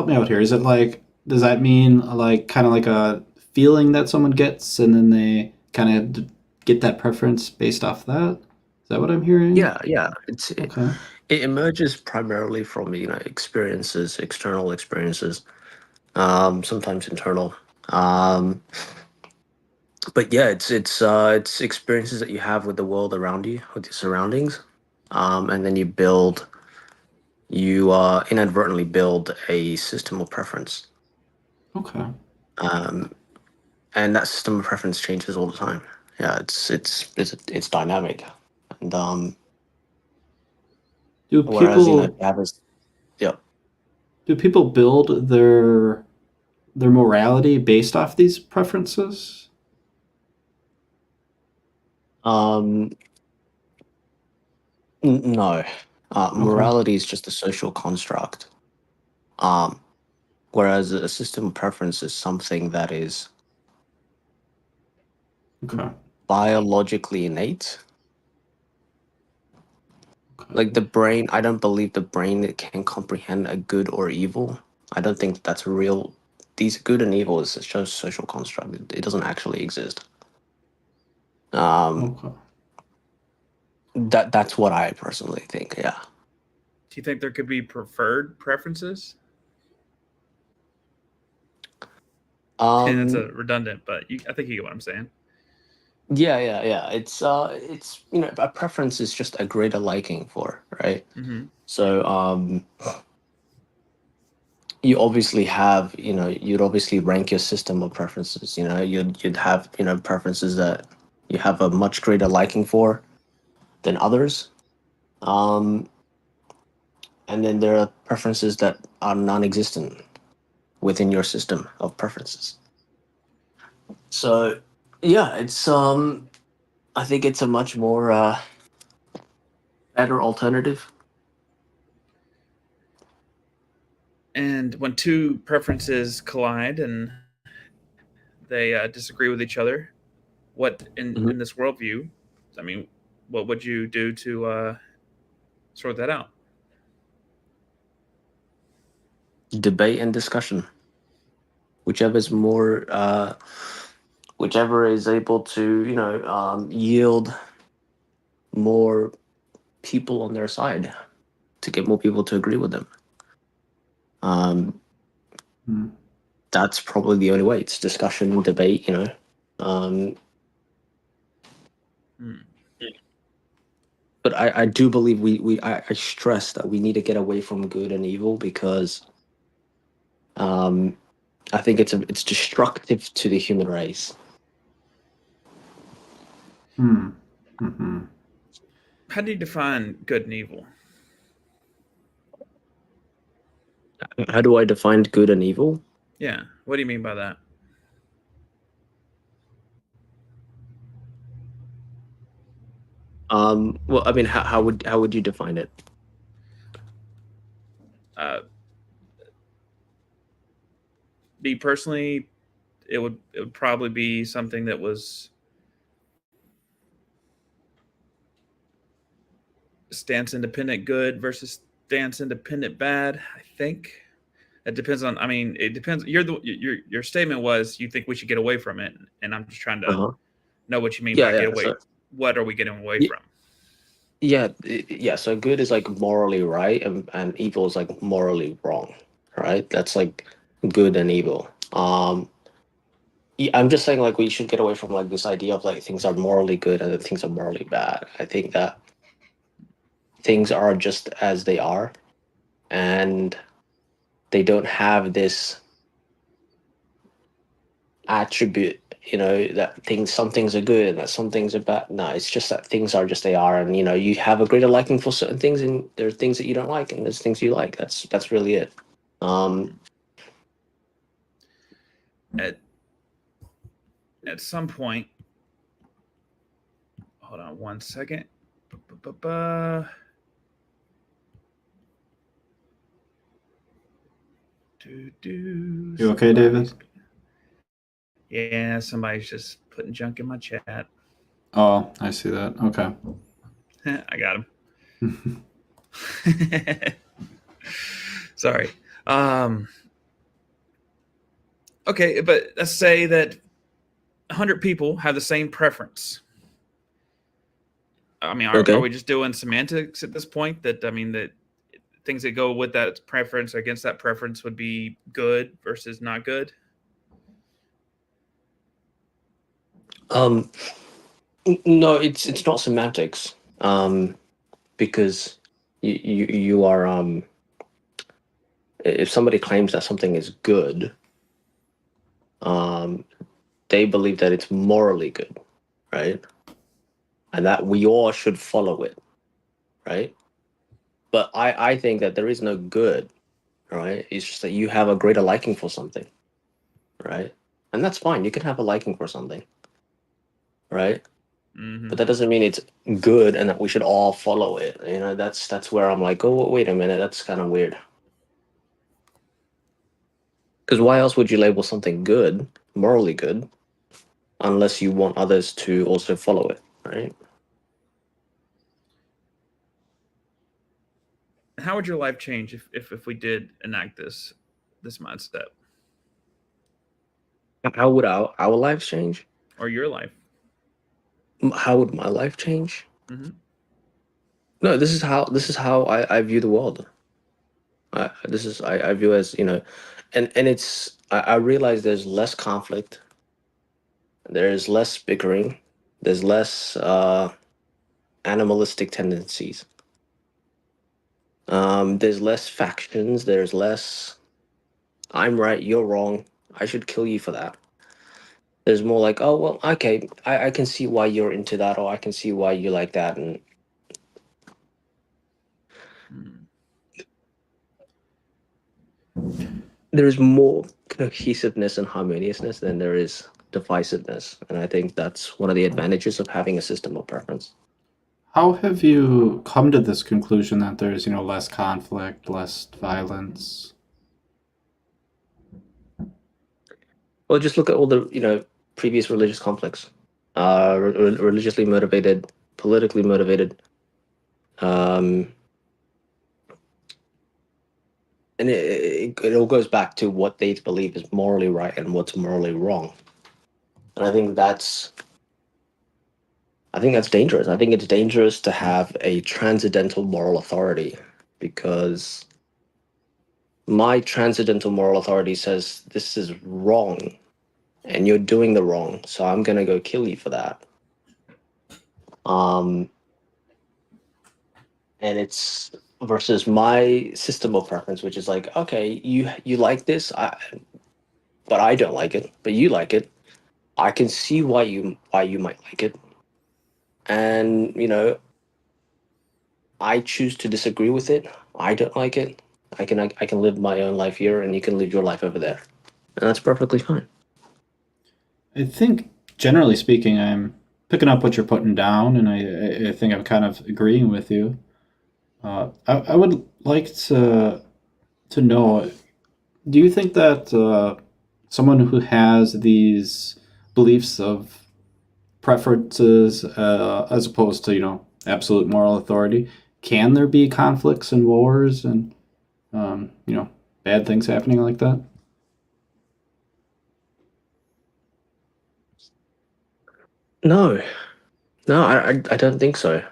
me out here. Is it does that mean kind of like a feeling that someone gets and then they kind of get that preference based off that? Is that what I'm hearing? Yeah. Okay. It emerges primarily from experiences, external experiences, sometimes internal. But yeah, it's experiences that you have with the world around you, with your surroundings, and then you inadvertently build a system of preference, Okay. and that system of preference changes all the time. Yeah, it's dynamic, and Do whereas people you have this, yeah. do people build their morality based off these preferences? Um, no, morality is just a social construct. Um, Whereas a system of preference is something that is Okay. biologically innate. Okay. Like the brain, I don't believe the brain can comprehend a good or evil. I don't think that's real. These good and evil is just a social construct. It doesn't actually exist. Okay. That's what I personally think. Yeah. Do you think there could be preferred preferences? And it's a redundant, but I think you get what I'm saying. Yeah. It's a preference is just a greater liking for, right? Mm-hmm. So you obviously have, you'd obviously rank your system of preferences. You'd have, preferences that you have a much greater liking for than others. And then there are preferences that are non-existent within your system of preferences. So yeah, it's I think it's a much more better alternative. And when two preferences collide and they disagree with each other, what in this worldview, I mean, what would you do to sort that out? Debate and discussion. Whichever is able to, yield more people on their side to get more people to agree with them. That's probably the only way. It's discussion and debate, But I do believe I stress that we need to get away from good and evil because I think it's destructive to the human race. Mm-hmm. How do you define good and evil? How do I define good and evil? Yeah. What do you mean by that? Well, I mean, how would you define it? Me personally, it would probably be something that was stance independent good versus stance independent bad. I think it depends on. I mean, it depends. Your statement was you think we should get away from it, and I'm just trying to know what you mean by get away. So, what are we getting away from? Yeah. So good is like morally right, and evil is like morally wrong, right? That's like good and evil. I'm just saying like we should get away from like this idea of like things are morally good and things are morally bad. I think that things are just as they are, and they don't have this attribute, that some things are good and that some things are bad. No, it's just that things are just they are, and you have a greater liking for certain things, and there are things that you don't like, and there's things you like. That's really it. At some point, hold on one second. You okay, David? Yeah, somebody's just putting junk in my chat. Oh, I see that. Okay. I got him. Sorry. Okay, but let's say that 100 people have the same preference. I mean, Okay. are we just doing semantics at this point? That things that go with that preference or against that preference would be good versus not good? No, it's not semantics. Because you are if somebody claims that something is good, they believe that it's morally good, right? And that we all should follow it, right? But I think that there is no good, right? It's just that you have a greater liking for something, right? And that's fine. You can have a liking for something, right? Mm-hmm. But that doesn't mean it's good and that we should all follow it. You know, that's where I'm like, oh, wait a minute, that's kind of weird. Because why else would you label something good, morally good, unless you want others to also follow it, right? How would your life change if we did enact this mindset, How would our lives change? or your life? How would my life change? Mm-hmm. No, this is how I view the world. I view as, you know, and it's I realize there's less conflict, there's less bickering, there's less animalistic tendencies. There's less factions, there's less I'm right, you're wrong, I should kill you for that. There's more like, oh well, okay, I can see why you're into that, or I can see why you like that, and there's more cohesiveness and harmoniousness than there is divisiveness. And I think that's one of the advantages of having a system of preference. How have you come to this conclusion that there's, less conflict, less violence? Well, just look at all the, previous religious conflicts. Religiously motivated, politically motivated. And it all goes back to what they believe is morally right and what's morally wrong. And I think that's dangerous. I think it's dangerous to have a transcendental moral authority, because my transcendental moral authority says this is wrong and you're doing the wrong, so I'm gonna go kill you for that. And it's versus my system of preference, which is like, okay, you like this, but I don't like it, but you like it. I can see why you might like it, and I choose to disagree with it. I don't like it. I can live my own life here, and you can live your life over there, and that's perfectly fine. I think, generally speaking, I'm picking up what you're putting down, and I think I'm kind of agreeing with you. I would like to know, do you think that someone who has these beliefs of preferences as opposed to, absolute moral authority, can there be conflicts and wars and, bad things happening like that? No, I don't think so.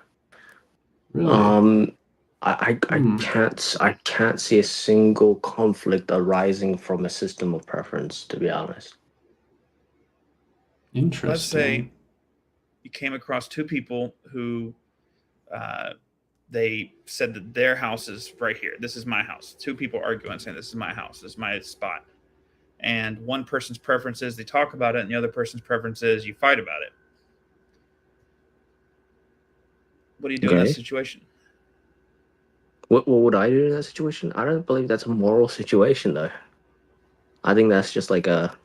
Really? I can't see a single conflict arising from a system of preference, to be honest. Interesting. Let's say you came across two people who they said that their house is right here. This is my house. Two people arguing saying this is my house. This is my spot. And one person's preference is they talk about it, and the other person's preference is you fight about it. What do you do in that situation? What would I do in that situation? I don't believe that's a moral situation, though. I think that's just like a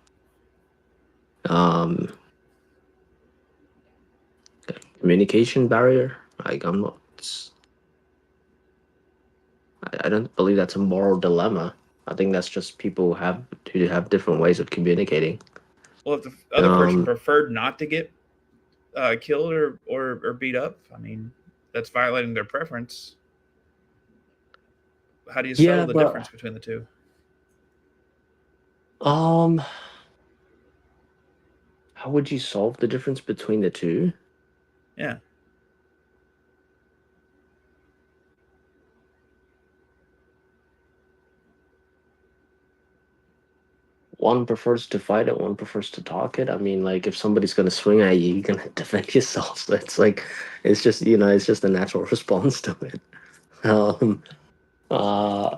communication barrier. Like I'm not. I don't believe that's a moral dilemma. I think that's just people have different ways of communicating. Well, if the other person preferred not to get killed or beat up, I mean, that's violating their preference. How do you settle the difference between the two? How would you solve the difference between the two? Yeah. one prefers to fight it, one prefers to talk it. I mean, like, if somebody's gonna swing at you, you're gonna defend yourself. So it's like, it's just, it's just a natural response to it. Um, uh,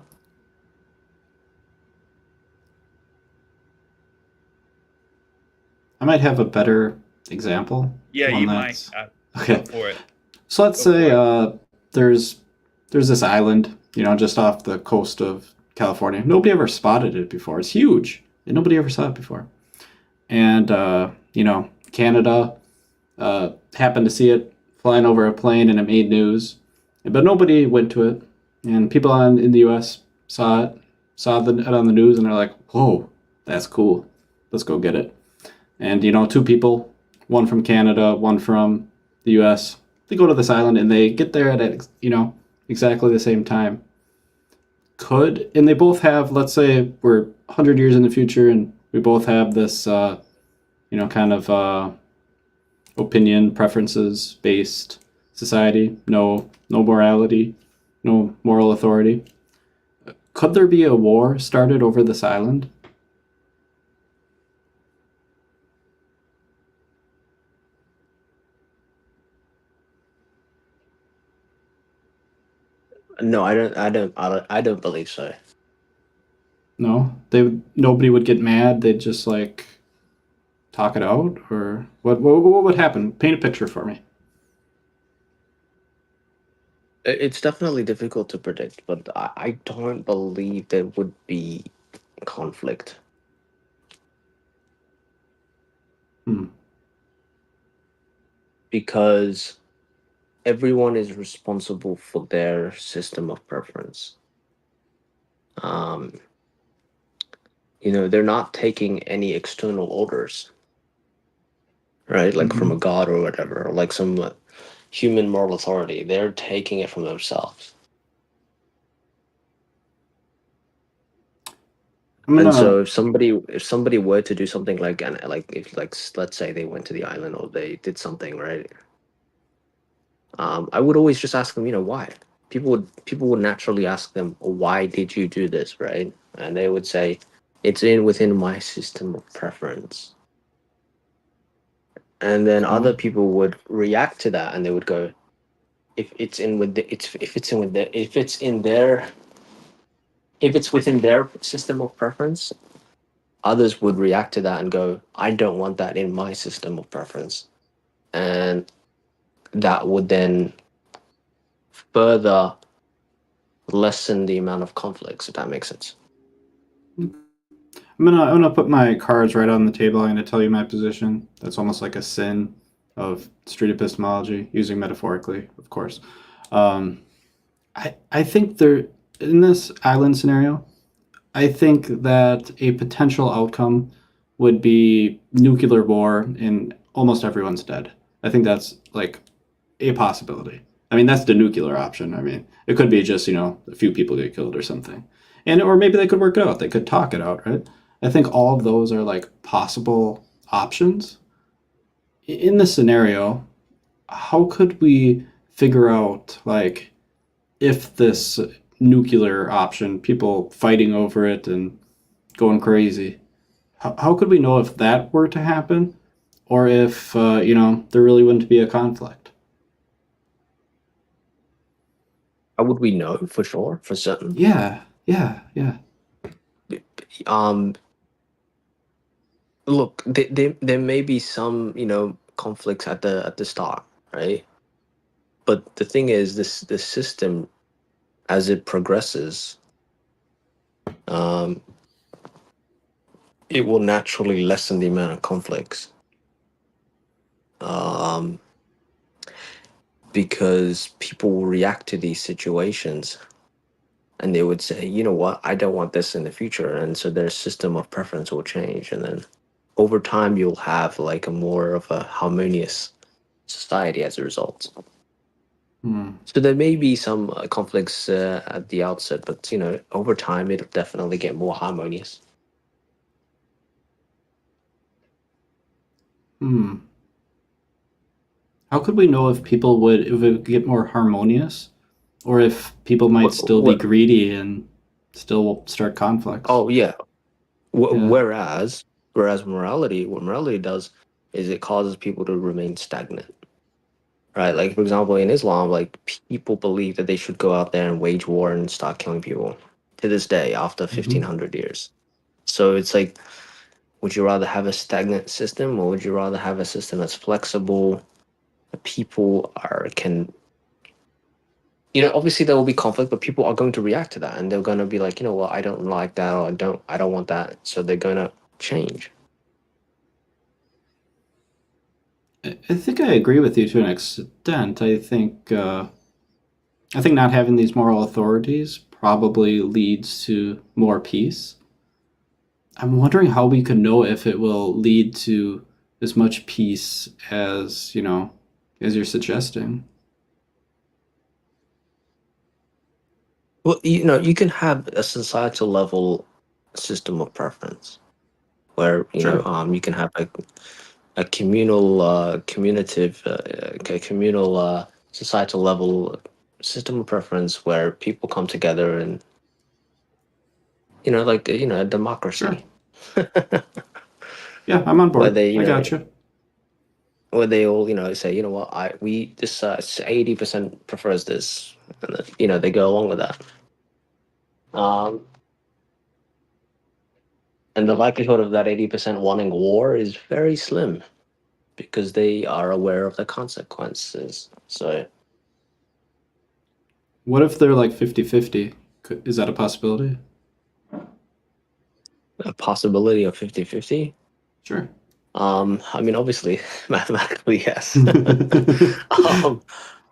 I might have a better example. Yeah, one you that's- might. Okay. Go for it. So let's Go say for there's this island, just off the coast of California. Nobody ever spotted it before. It's huge, and nobody ever saw it before. And Canada happened to see it flying over a plane, and it made news. But nobody went to it, and people in the U.S. saw it on the news, and they're like, "Whoa, that's cool. Let's go get it." And two people, one from Canada, one from the U.S. They go to this island and they get there at exactly the same time. And they both have, let's say we're 100 years in the future, and we both have this kind of opinion preferences based society. No morality, no moral authority. Could there be a war started over this island? no, I don't believe so. No, nobody would get mad. They'd just like talk it out, or what would happen? Paint a picture for me. It's definitely difficult to predict, but I don't believe there would be conflict. Because everyone is responsible for their system of preference. They're not taking any external orders, right? Like from a god or whatever, or like some human moral authority. They're taking it from themselves. And so if somebody were to do something if let's say they went to the island or they did something, right? I would always just ask them, why? People would naturally ask them, why did you do this, right? And they would say, it's within my system of preference. And then other people would react to that, and they would go, if it's within their system of preference, others would react to that and go, I don't want that in my system of preference. And that would then further lessen the amount of conflicts, if that makes sense. I'm gonna put my cards right on the table. I'm gonna tell you my position. That's almost like a sin of street epistemology, using metaphorically, of course. I think in this island scenario, I think that a potential outcome would be nuclear war and almost everyone's dead. I think that's like a possibility. I mean, that's the nuclear option. I mean, it could be just, a few people get killed or something. Or maybe they could work it out. They could talk it out, right? I think all of those are like possible options. In this scenario, how could we figure out, like, if this nuclear option, people fighting over it and going crazy, how could we know if that were to happen, or if, there really wouldn't be a conflict? How would we know for sure, for certain? Yeah. Look, there may be some, conflicts at the start, right? But the thing is, this system, as it progresses, it will naturally lessen the amount of conflicts. Because people will react to these situations and they would say, you know what, I don't want this in the future. And so their system of preference will change. And then over time, you'll have like a more of a harmonious society as a result. So there may be some conflicts at the outset, but, over time, it'll definitely get more harmonious. How could we know if it would get more harmonious, or if people might still be greedy and still start conflicts? Oh, yeah. Yeah. Whereas morality, what morality does is it causes people to remain stagnant. Right? Like, for example, in Islam, like, people believe that they should go out there and wage war and start killing people to this day after 1500 years. So it's like, would you rather have a stagnant system, or would you rather have a system that's flexible? People can, obviously there will be conflict, but people are going to react to that, and they're going to be like, well, I don't like that, or I don't want that. So they're going to change. I think I agree with you to an extent. I think not having these moral authorities probably leads to more peace. I'm wondering how we could know if it will lead to as much peace as, as you're suggesting. Well, you can have a societal level system of preference where, Sure. you can have a communal, communal societal level system of preference where people come together and, a democracy. Sure. Yeah, I'm on board. Where they, I gotcha. where they all, say, what, this 80% prefers this, and then, they go along with that. And the likelihood of that 80% wanting war is very slim because they are aware of the consequences. So, What if they're like 50-50? Is that a possibility? a possibility of 50-50. Sure. I mean, obviously, mathematically, yes.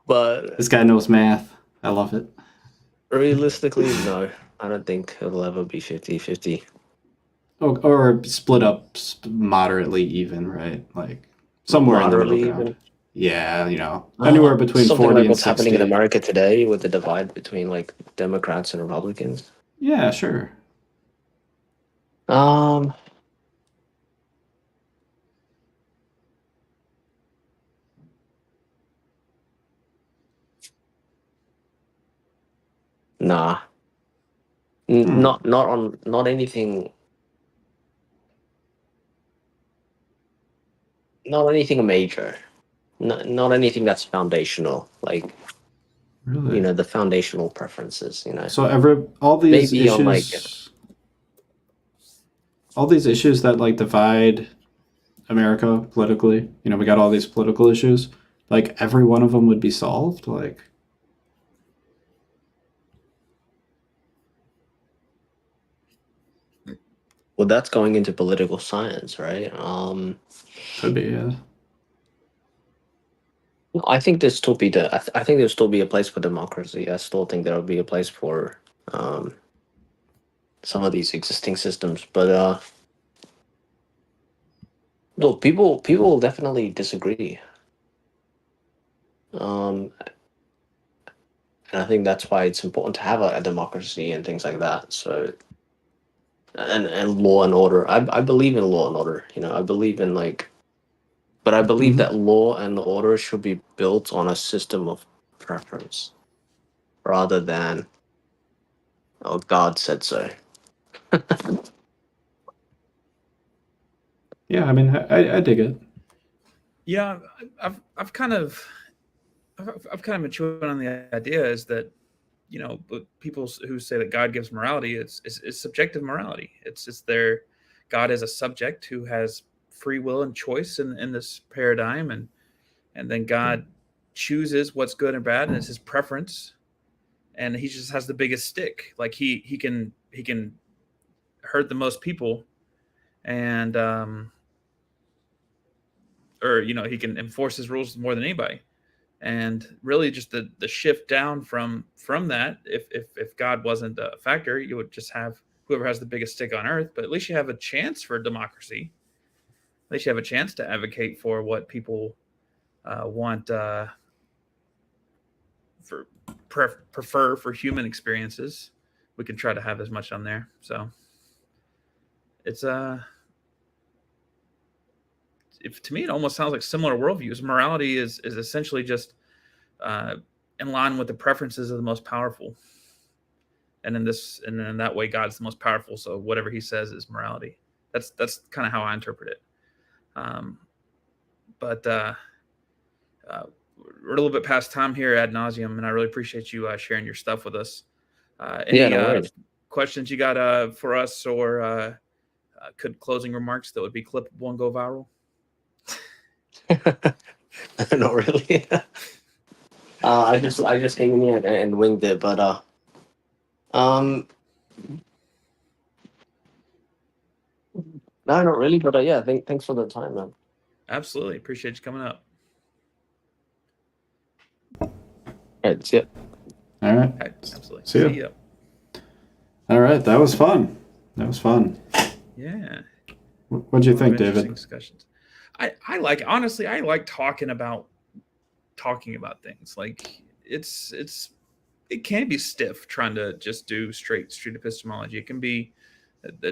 But This guy knows math. I love it. realistically, no. I don't think it'll ever be 50-50. Or split up moderately even, right? Like somewhere Moderately in the middle ground. even. Yeah, anywhere between Something 40 like and what's 60. happening in America today with the divide between like Democrats and Republicans. Yeah, sure. Nah. Not anything. Not anything major. Not anything that's foundational. Like, Really? the foundational preferences. So all these Maybe on, like, all these issues that like divide America politically, we got all these political issues. Like every one of them would be solved. Like, well, that's going into political science, right? could be, yeah. I think there'll still be I think there'll still be a place for democracy. I still think there'll be a place for some of these existing systems, but no, people will definitely disagree. And I think that's why it's important to have a democracy and things like that. So, and law and order. I believe in law and order. I believe in but I believe that law and order should be built on a system of preference, rather than, oh, God said so. Yeah, I mean, I dig it. Yeah, I've kind of matured on the idea is that, but people who say that God gives morality, it's subjective morality. It's just God is a subject who has free will and choice in this paradigm, and then God chooses what's good and bad, and it's his preference, and he just has the biggest stick. Like he can hurt the most people, and or he can enforce his rules more than anybody. And really just the shift down from that, if God wasn't a factor, you would just have whoever has the biggest stick on earth. But at least you have a chance for democracy. At least you have a chance to advocate for what people want prefer for human experiences. We can try to have as much on there. So it's to me, it almost sounds like similar worldviews. Morality is essentially just in line with the preferences of the most powerful. and then that way God's the most powerful. So whatever He says is morality. That's kind of how I interpret it. But we're a little bit past time here ad nauseum, and I really appreciate you sharing your stuff with us. Any no worries. questions you got for us, or could closing remarks that would be clippable and go viral? Not really. I just came in and winged it, but no, not really. But yeah, thanks for the time, man. Absolutely, appreciate you coming up. All right, see ya. All right. Absolutely. See ya. All right. That was fun. Yeah. What'd you think, Interesting David? discussions. I like talking about things. Like it can be stiff trying to just do straight street epistemology. It can be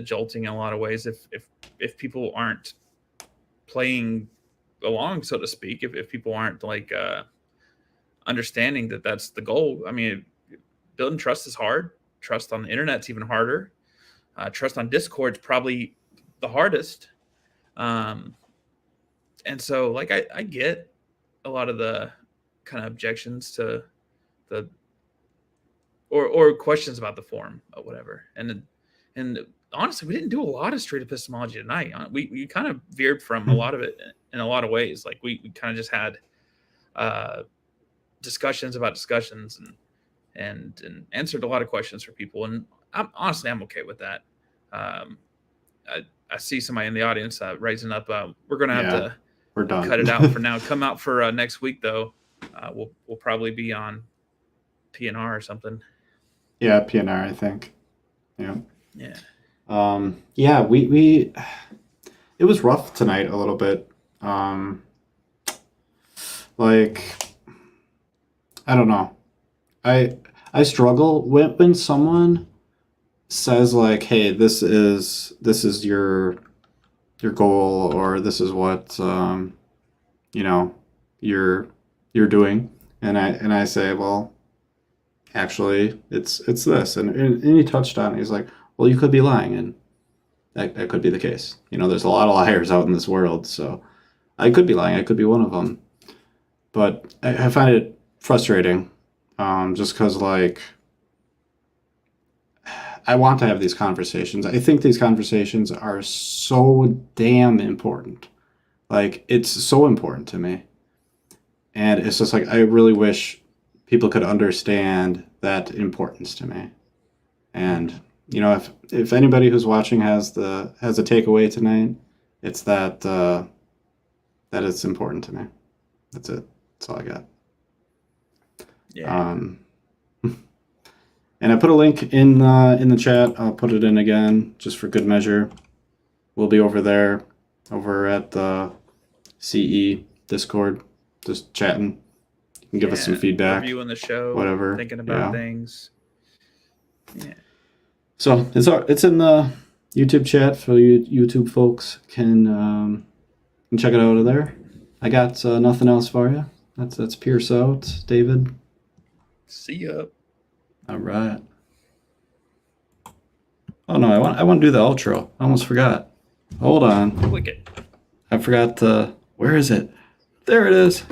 jolting in a lot of ways if people aren't playing along, so to speak. If people aren't like understanding that that's the goal. I mean, building trust is hard. Trust on the internet's even harder. Trust on Discord's probably the hardest. And so, like, I get a lot of the kind of objections to the or questions about the forum or whatever. And honestly, we didn't do a lot of street epistemology tonight. We kind of veered from a lot of it in a lot of ways. Like we kind of just had discussions about discussions and answered a lot of questions for people. And I'm okay with that. I see somebody in the audience raising up. We're going to have we're done. cut it out for now. Come out for next week, though. We'll probably be on PNR or something. Yeah, PNR, I think. Yeah. Yeah. We it was rough tonight a little bit. Like, I don't know. I struggle when someone says like, "Hey, this is your goal," or "This is what you're doing," and I say, "Well, actually, it's this," and he touched on it. He's like, "Well, you could be lying," and that could be the case. There's a lot of liars out in this world, so I could be lying. I could be one of them, but I find it frustrating, just because like. I want to have these conversations. I think these conversations are so damn important. Like, it's so important to me. And it's just like, I really wish people could understand that importance to me. And, if anybody who's watching has a takeaway tonight, it's that it's important to me. That's it. That's all I got. Yeah. And I put a link in the chat. I'll put it in again just for good measure. We'll be over there, over at the CE Discord, just chatting. You can give us some feedback. Reviewing the show, whatever. Thinking about things. Yeah. So it's in the YouTube chat, so you YouTube folks can check it out over there. I got nothing else for you. That's Pierce out, David. See ya. All right. Oh no, I want to do the outro. I almost forgot. Hold on. Click it. I forgot where is it? There it is.